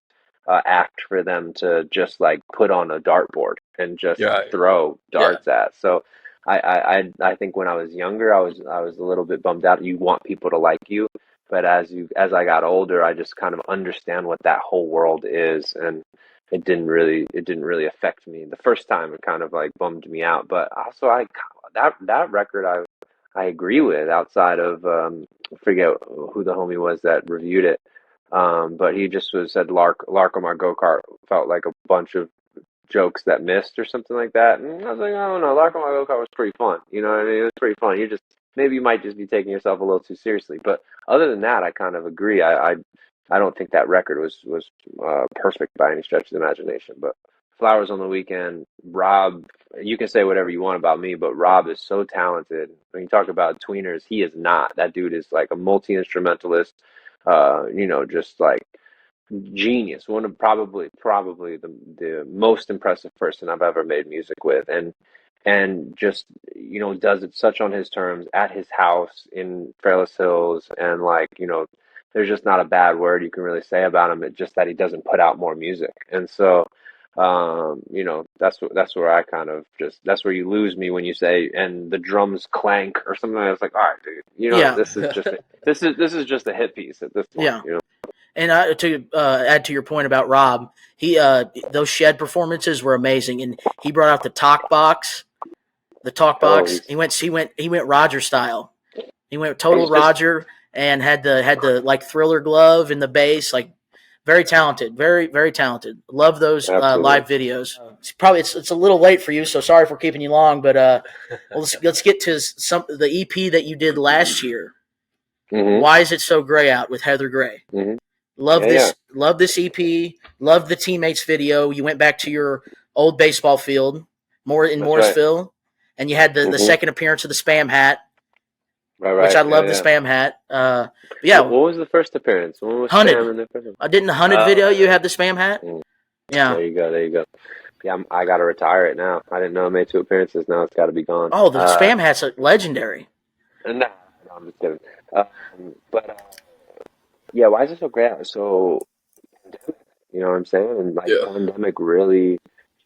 act for them to just like put on a dartboard and just yeah, throw yeah, darts at. So I think when I was younger, I was a little bit bummed out. You want people to like you, but as I got older, I just kind of understand what that whole world is, and it didn't really affect me. The first time it kind of like bummed me out, but also that record I agree with, outside of I forget who the homie was that reviewed it. But he just said Lark on my go kart felt like a bunch of jokes that missed or something like that. And I was like, I don't know, Lark on my go kart was pretty fun. You know what I mean? It was pretty fun. Maybe you might just be taking yourself a little too seriously. But other than that, I kind of agree. I don't think that record was perfect by any stretch of the imagination. But Flowers on the Weekend, Rob. You can say whatever you want about me, but Rob is so talented. When you talk about tweeners, he is not. That dude is like a multi instrumentalist. Just like genius. One of probably the most impressive person I've ever made music with, and just does it such on his terms at his house in Fairless Hills, and like there's just not a bad word you can really say about him. It's just that he doesn't put out more music. And so, you know, that's where I kind of just, that's where you lose me when you say, and the drums clank or something. I was like, all right, dude, you know, Yeah, this is just a hit piece at this point, yeah. you know? And to add to your point about Rob, he those Shed performances were amazing, and he brought out the talk box. The talk Oh, box. He went Roger style. He went total he's just, Roger and had the like Thriller glove in the bass. Like very talented, very talented. Love those absolutely. live videos. It's a little late for you, so sorry for keeping you long. But well, let's get to the EP that you did last year. Hmm. Why is it so gray out with Heather Gray? Hmm. Love Yeah, yeah, this. Love this EP. Love the teammates video. You went back to your old baseball field, more in that's right. Morrisville, and you had the Hmm. second appearance of the Spam hat, Right, which I right. Yeah, love the yeah. Spam hat. But What, yeah, what was the first appearance? When was Hunted. Spam in the first? I did in the Hunted video. You Oh, have the Spam hat. mm, Yeah. there you go, there you go. Yeah, I gotta retire it now. I didn't know I made two appearances. Now it's got to be gone. Oh, the Spam hat's legendary. And no, I'm just kidding. But yeah, why is it so great? So, you know what I'm saying? And like, Yeah. pandemic really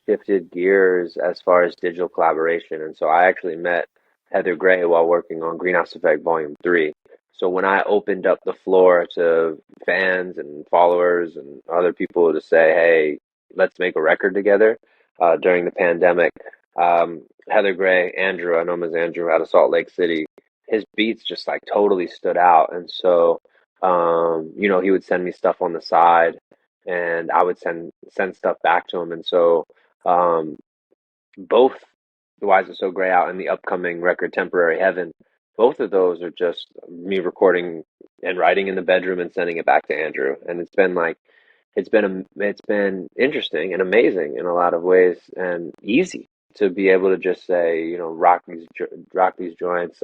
shifted gears as far as digital collaboration. And so I actually met Heather Gray while working on Greenhouse Effect Volume 3. So when I opened up the floor to fans and followers and other people to say, hey, let's make a record together during the pandemic, Heather Gray, Andrew, I know him as Andrew out of Salt Lake City, his beats just like totally stood out. And so, you know, he would send me stuff on the side and I would send stuff back to him. And so, um, both The Wise Are So Gray Out and the upcoming record Temporary Heaven, both of those are just me recording and writing in the bedroom and sending it back to Andrew. And it's been like it's been interesting and amazing in a lot of ways and easy to be able to just say, you know, rock these joints,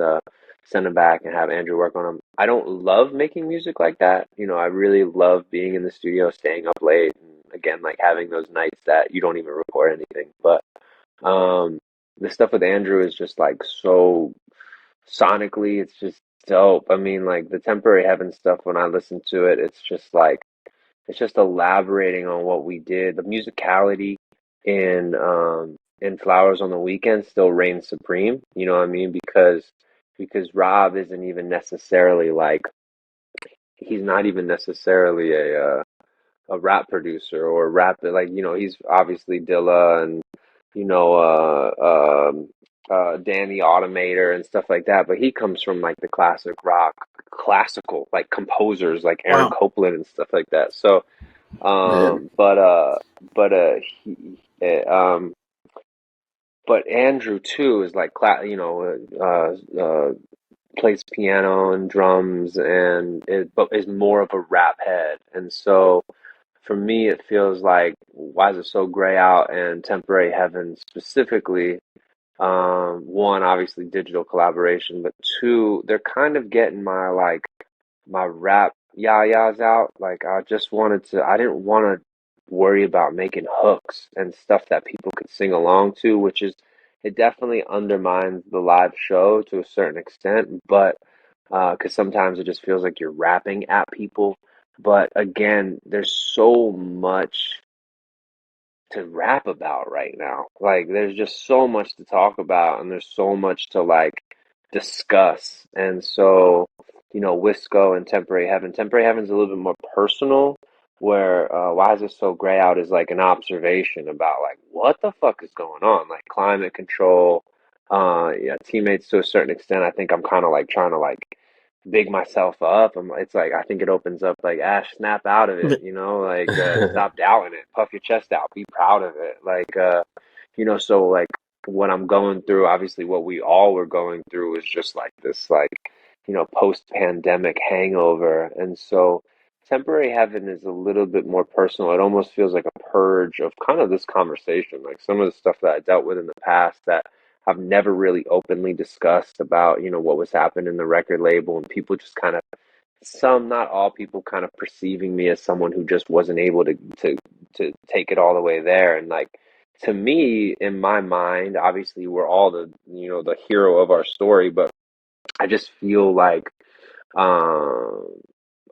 send them back and have Andrew work on them. I don't love making music like that. You know, I really love being in the studio, staying up late, and again, like having those nights that you don't even record anything. But um, the stuff with Andrew is just like so sonically, it's just dope. I mean, like the Temporary Heaven stuff, when I listen to it, it's just like it's just elaborating on what we did. The musicality in Flowers on the Weekend still reigns supreme. You know what I mean? Because Rob isn't even necessarily like he's not even necessarily a rap producer or rap like you know he's obviously Dilla and you know Danny Automator and stuff like that, but he comes from like the classic rock, classical like composers like Aaron Wow. Copland and stuff like that. So Man. but but Andrew too is like you know plays piano and drums and but is more of a rap head. And so for me it feels like Why Is It So Gray Out and Temporary Heaven specifically, one obviously digital collaboration, but two, they're kind of getting my like my rap yah-yahs out. Like I didn't want to worry about making hooks and stuff that people could sing along to, which is, it definitely undermines the live show to a certain extent, but because sometimes it just feels like you're rapping at people. But again, there's so much to rap about right now. Like there's just so much to talk about and there's so much to like discuss. And so, you know, Wisco and Temporary Heaven. Temporary Heaven's a little bit more personal, where Why Is It So Gray Out is like an observation about like what the fuck is going on? Like climate control, yeah, teammates to a certain extent. I think I'm kind of like trying to like big myself up. It's like I think it opens up like Ash, snap out of it, you know, like stop doubting it, puff your chest out, be proud of it, like you know. So like what I'm going through, obviously, what we all were going through is just like this, like you know, post-pandemic hangover, and so Temporary Heaven is a little bit more personal. It almost feels like a purge of kind of this conversation, like some of the stuff that I dealt with in the past that I've never really openly discussed about, you know, what was happening in the record label and people just kind of some, not all people kind of perceiving me as someone who just wasn't able to take it all the way there. And like to me, in my mind, obviously we're all the you know the hero of our story, but I just feel like um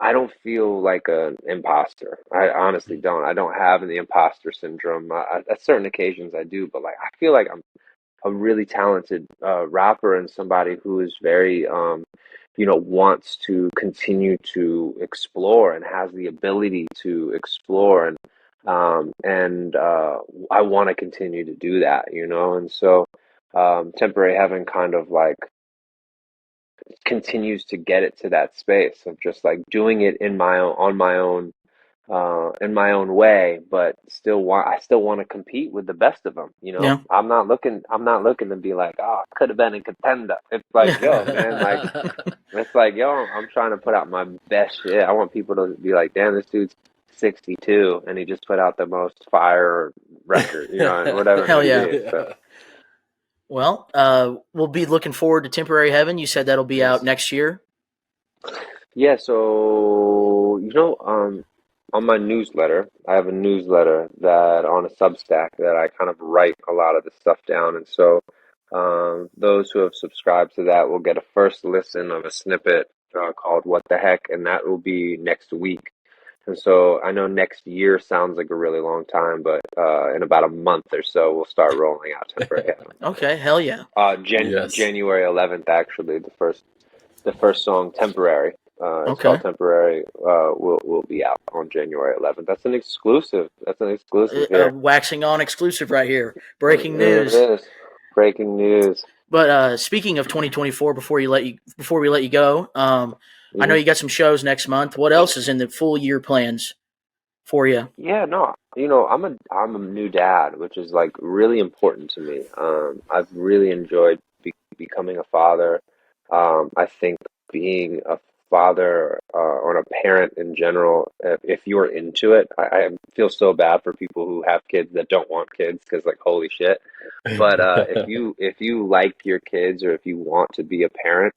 I don't feel like an imposter. I honestly don't. I don't have the imposter syndrome. At certain occasions I do, but like I feel like I'm a really talented rapper and somebody who is very wants to continue to explore and has the ability to explore and I want to continue to do that, and so Temporary Heaven kind of like continues to get it to that space of just like doing it in my own on my own in my own way, but I still want to compete with the best of them. Yeah. I'm not looking to be like, oh, I could have been a contender. It's like, yo, man, like it's like, yo, I'm trying to put out my best shit. I want people to be like, damn, this dude's 62 and he just put out the most fire record, whatever it Hell may yeah. be. So Well, we'll be looking forward to Temporary Heaven. You said that'll be out Yes. next year. yeah, so on my newsletter, I have a newsletter that on a Substack that I kind of write a lot of the stuff down, and so those who have subscribed to that will get a first listen of a snippet called "What the Heck," and that will be next week. And so I know next year sounds like a really long time, but in about a month or so, we'll start rolling out Temporary Heaven. Okay, hell yeah. Yes. January 11th, actually, the first song, Temporary. It's Okay. called Temporary. Will be out on January 11th. That's an exclusive. That's an exclusive here. Waxing on exclusive right here. Breaking There it news. is. Breaking news. But speaking of 2024, before we let you go, I know hmm you got some shows next month. What else is in the full year plans for you? Yeah, no, I'm a new dad, which is like really important to me. I've really enjoyed becoming a father. I think being a father or a parent in general, if you're into it, I feel so bad for people who have kids that don't want kids because like holy shit. But if you like your kids or if you want to be a parent,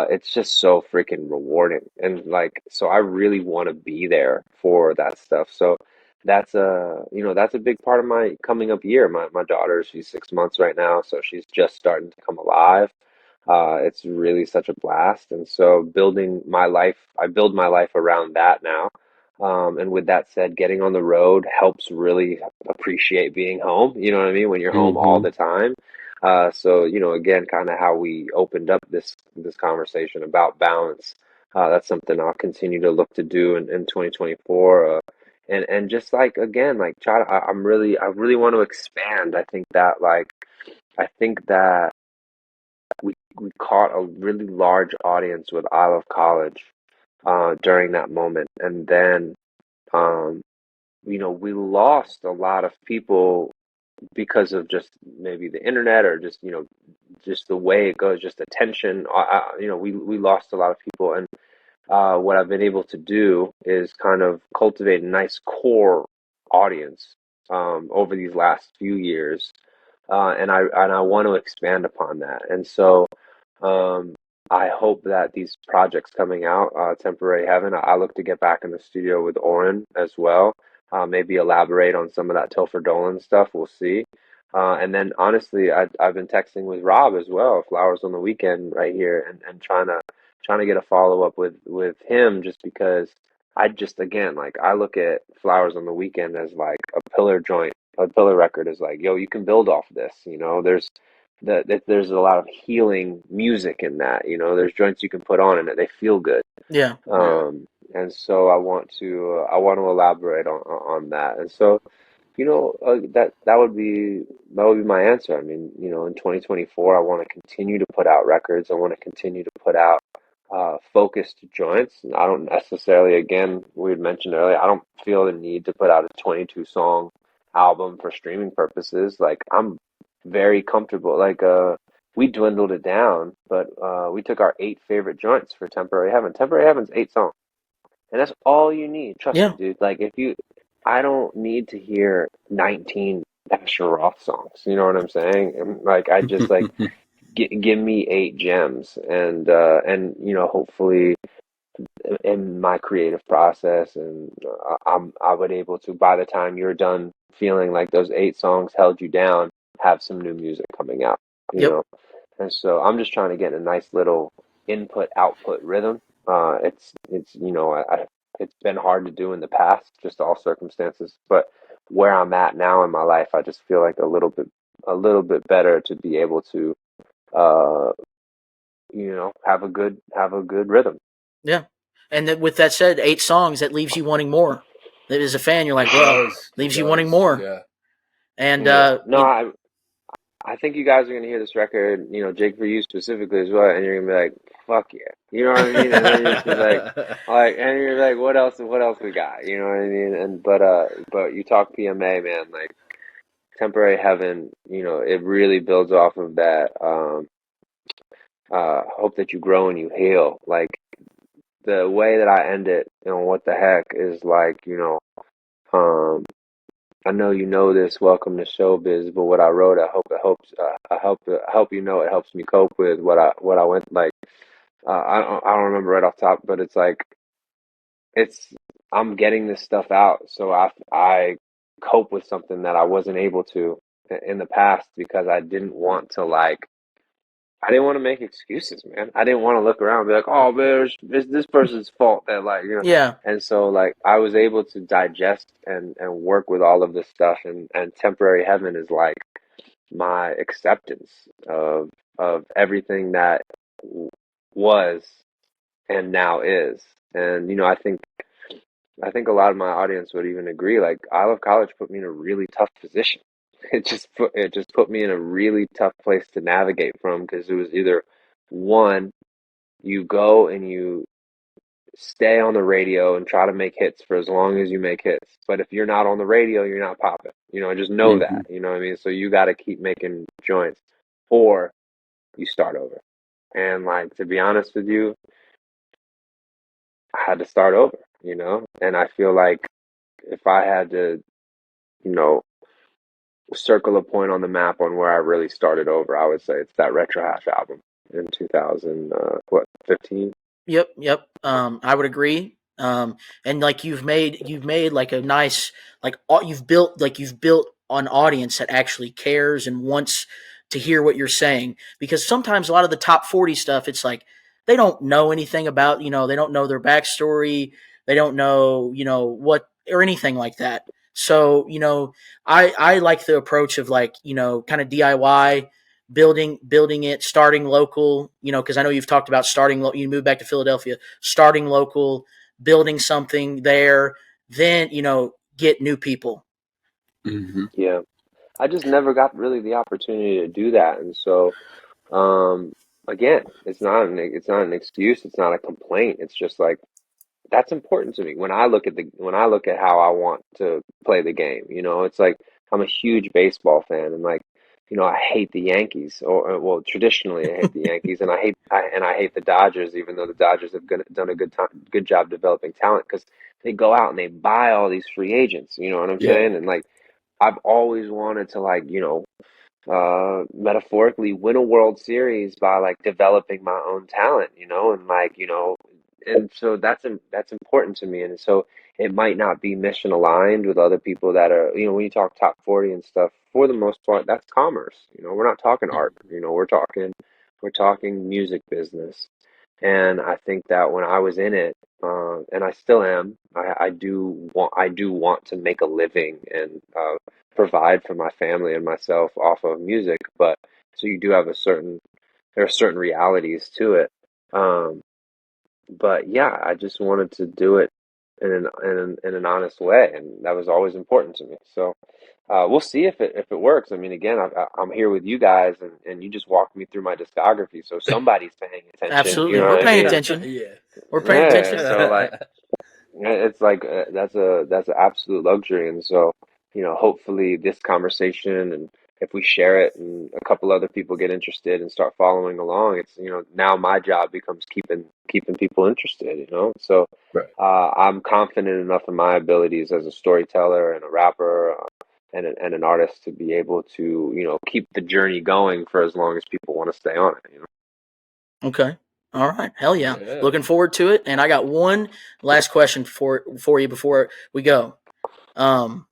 it's just so freaking rewarding. And like so I really want to be there for that stuff. So that's a big part of my coming up year. My daughter, she's 6 months right now, so she's just starting to come alive. It's really such a blast. And so I build my life around that now. And with that said, getting on the road helps really appreciate being home. You know what I mean? When you're home all hmm the time. So, again, kind of how we opened up this conversation about balance. That's something I'll continue to look to do in 2024. And just like again, like try to, I really want to expand. I think that we caught a really large audience with I Love College during that moment, and then um, we lost a lot of people because of just maybe the internet or just the way it goes, just attention. We lost a lot of people, and what I've been able to do is kind of cultivate a nice core audience over these last few years, and I want to expand upon that. And so um, I hope that these projects coming out, Temporary Heaven, I look to get back in the studio with Oren as well. Maybe elaborate on some of that Tilford Dolan stuff. We'll see. And then honestly, I've been texting with Rob as well, Flowers on the Weekend right here, and trying to get a follow up with him just because I just again like I look at Flowers on the Weekend as like a pillar joint, a pillar record is like, yo, you can build off this. There's a lot of healing music in that. There's joints you can put on and they feel good. Yeah. Yeah. And so I want to elaborate on that. And so that would be my answer. I mean, in 2024, I want to continue to put out records. I want to continue to put out focused joints. And I don't necessarily, again, we had mentioned earlier, I don't feel the need to put out a 22 song album for streaming purposes. Like I'm very comfortable. Like we dwindled it down, but we took our 8 favorite joints for Temporary Heaven. Temporary Heaven's 8 songs. And that's all you need. Trust me, Yeah. dude. Like I don't need to hear 19 ASHER Roth songs. You know what I'm saying? And, like I just like give me 8 gems, and hopefully in my creative process, and I would able to by the time you're done feeling like those 8 songs held you down, have some new music coming out. You Yep. know, and so I'm just trying to get a nice little input output rhythm It's it's been hard to do in the past, just all circumstances. But where I'm at now in my life, I just feel like a little bit better to be able to uh, have a good rhythm. Yeah. And with that said, 8 songs, that leaves you wanting more. That as a fan, you're like, It well, does. It leaves you wanting does. more. Yeah. And Yeah. No, I think you guys are gonna hear this record, Jake, for you specifically as well, and you're gonna be like, "Fuck yeah," you know what I mean? And then you're just gonna be and you're like, What else we got?" You know what I mean? And but you talk PMA, man, like Temporary Heaven, it really builds off of that. Hope that you grow and you heal. Like the way that I end it, what the heck is like, um. I know you know this. Welcome to showbiz. But what I wrote, I hope it helps. I hope it helps me cope with what I went like. I don't remember right off top, but it's like it's I'm getting this stuff out, so I cope with something that I wasn't able to in the past because I didn't want to make excuses, man. I didn't want to look around and be like, oh man, it's this person's fault that yeah. And so like I was able to digest and work with all of this stuff, and Temporary Heaven is like my acceptance of everything that was and now is. And I think a lot of my audience would even agree. Like I Love College put me in a really tough position. It just put me in a really tough place to navigate from, because it was either one, you go and you stay on the radio and try to make hits for as long as you make hits. But if you're not on the radio, you're not popping. Just know Mm-hmm. that. You know what I mean? So you got to keep making joints, or you start over. And like, to be honest with you, I had to start over, And I feel like if I had to, you know, circle a point on the map on where I really started over, I would say it's that Retro Hash album in 2000, 15? Yep. I would agree. And like you've made like a nice you've built an audience that actually cares and wants to hear what you're saying. Because sometimes a lot of the top 40 stuff, it's like they don't know anything about, they don't know their backstory, they don't know, what or anything like that. So, I like the approach of like, kind of DIY, building it, starting local, because I know you've talked about you moved back to Philadelphia, starting local, building something there, then, get new people. Mm-hmm. Yeah. I just never got really the opportunity to do that. And so, um, again, it's not an excuse. It's not a complaint. It's just like, that's important to me when I look at how I want to play the game. It's like I'm a huge baseball fan, and like I hate the Yankees, or well, traditionally I hate the Yankees, and I hate the Dodgers, even though the Dodgers have done a good job developing talent, because they go out and they buy all these free agents. You know what I'm Yeah. saying? And like I've always wanted to like metaphorically win a World Series by like developing my own talent, and like, and so that's important to me. And so it might not be mission aligned with other people that are, when you talk top 40 and stuff, for the most part, that's commerce. We're not talking art, we're talking music business. And I think that when I was in it, and I still am, I do want to make a living and provide for my family and myself off of music. But so you do have there are certain realities to it. Um, but yeah, I just wanted to do it in an honest way, and that was always important to me. So we'll see if it works. I mean, again, I'm here with you guys, and you just walked me through my discography, so somebody's paying attention. You Absolutely. know We're what I paying mean? attention. Yeah. We're paying Yeah. attention. So like, it's like that's an absolute luxury, and so hopefully this conversation, and if we share it, and a couple other people get interested and start following along, it's now my job becomes keeping people interested. So Right. I'm confident enough in my abilities as a storyteller and a rapper, and an artist to be able to keep the journey going for as long as people want to stay on it. Okay. All right. Hell yeah. Yeah. Looking forward to it. And I got one last question for you before we go. Um,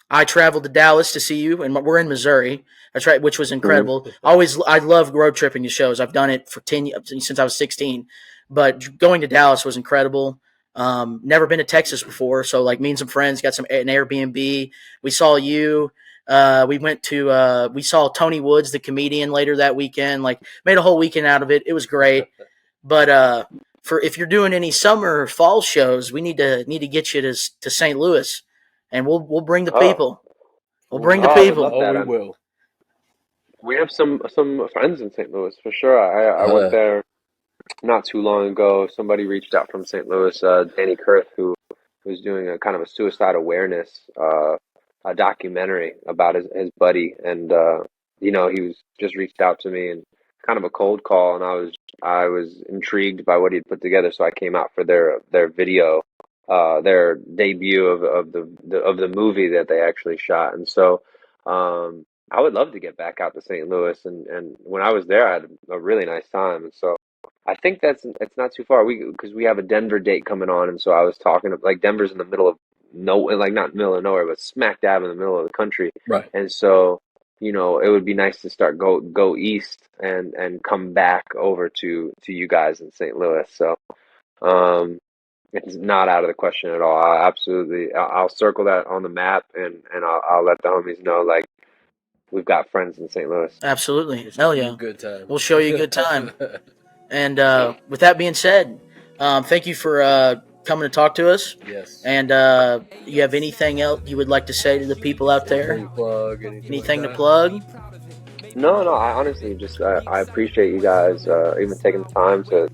I traveled to Dallas to see you, and we're in Missouri. That's right, which was Mhm. incredible. I love road tripping to shows. I've done it for 10 years since I was 16. But going to Dallas was incredible. Never been to Texas before, so like me and some friends got an Airbnb. We saw you. We saw Tony Woods, the comedian, later that weekend. Like, made a whole weekend out of it. It was great. But for if you're doing any summer or fall shows, we need to get you to St. Louis, and we'll bring the people. We'll bring the I would people. love that. We will. We have some friends in St. Louis for sure. I went there not too long ago. Somebody reached out from St. Louis, Danny Kurth, who was doing a kind of a suicide awareness a documentary about his buddy, and he was just reached out to me, and kind of a cold call, and I was intrigued by what he'd put together, so I came out for their video, their debut of the movie that they actually shot, and so I would love to get back out to St. Louis, and when I was there, I had a really nice time, and so I think it's not too far. Because we have a Denver date coming on, and so I was talking like Denver's in the middle of nowhere, like not middle of nowhere, but smack dab in the middle of the country. Right. And so, it would be nice to start go east and come back over to you guys in St. Louis. So, it's not out of the question at all. I'll circle that on the map, and I'll let the homies know, like, we've got friends in St. Louis. Absolutely. Hell yeah. Good time. We'll show you a good time. And with that being said, thank you for coming to talk to us. Yes. And you have anything else you would like to say to the people out there? Anything to plug? No. I honestly just I appreciate you guys even taking the time to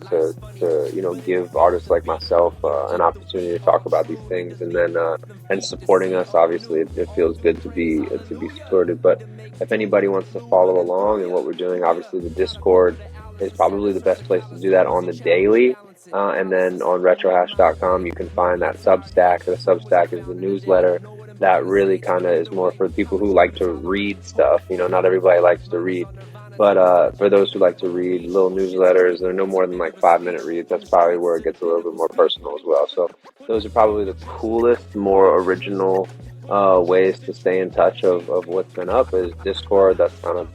give artists like myself an opportunity to talk about these things, and then and supporting us. Obviously, it feels good to be supported. But if anybody wants to follow along in what we're doing, obviously the Discord is probably the best place to do that on the daily. And then on retrohash.com, you can find that Substack. The Substack is the newsletter that really kind of is more for people who like to read stuff. Not everybody likes to read. But for those who like to read little newsletters, they're no more than like 5-minute reads. That's probably where it gets a little bit more personal as well. So those are probably the coolest, more original ways to stay in touch of what's been up is Discord. That's kind of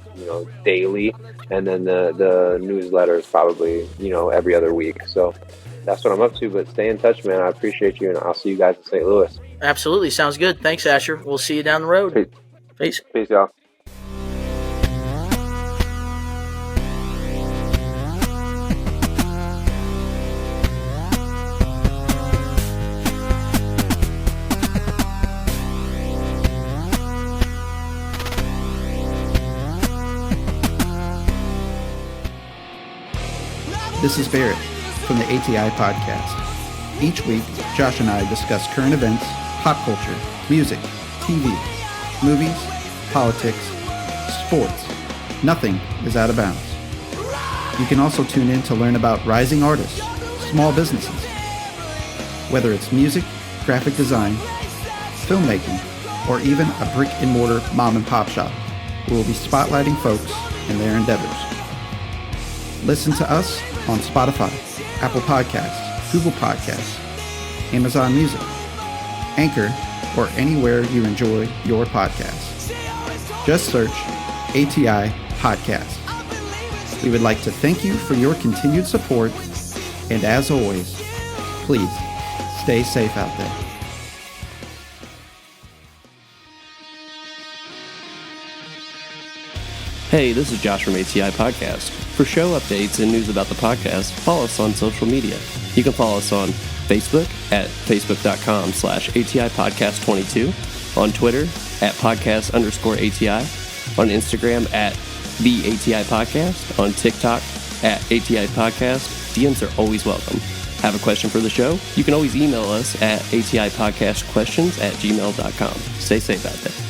daily, and then the newsletter is probably every other week. So that's what I'm up to. But stay in touch, man. I appreciate you, and I'll see you guys in St. Louis. Absolutely, sounds good. Thanks, Asher. We'll see you down the road. Peace, y'all. This is Barrett from the ATI Podcast. Each week, Josh and I discuss current events, pop culture, music, TV, movies, politics, sports. Nothing is out of bounds. You can also tune in to learn about rising artists, small businesses. Whether it's music, graphic design, filmmaking, or even a brick-and-mortar mom-and-pop shop, we will be spotlighting folks and their endeavors. Listen to us on Spotify, Apple Podcasts, Google Podcasts, Amazon Music, Anchor, or anywhere you enjoy your podcasts. Just search ATI Podcast. We would like to thank you for your continued support, and as always, please stay safe out there. Hey, this is Josh from ATI Podcast. For show updates and news about the podcast, follow us on social media. You can follow us on Facebook at facebook.com/ATI Podcast 22, on Twitter at podcast_ATI, on Instagram at the ATI Podcast, on TikTok at ATI Podcast. DMs are always welcome. Have a question for the show? You can always email us at atipodcastquestions@gmail.com. Stay safe out there.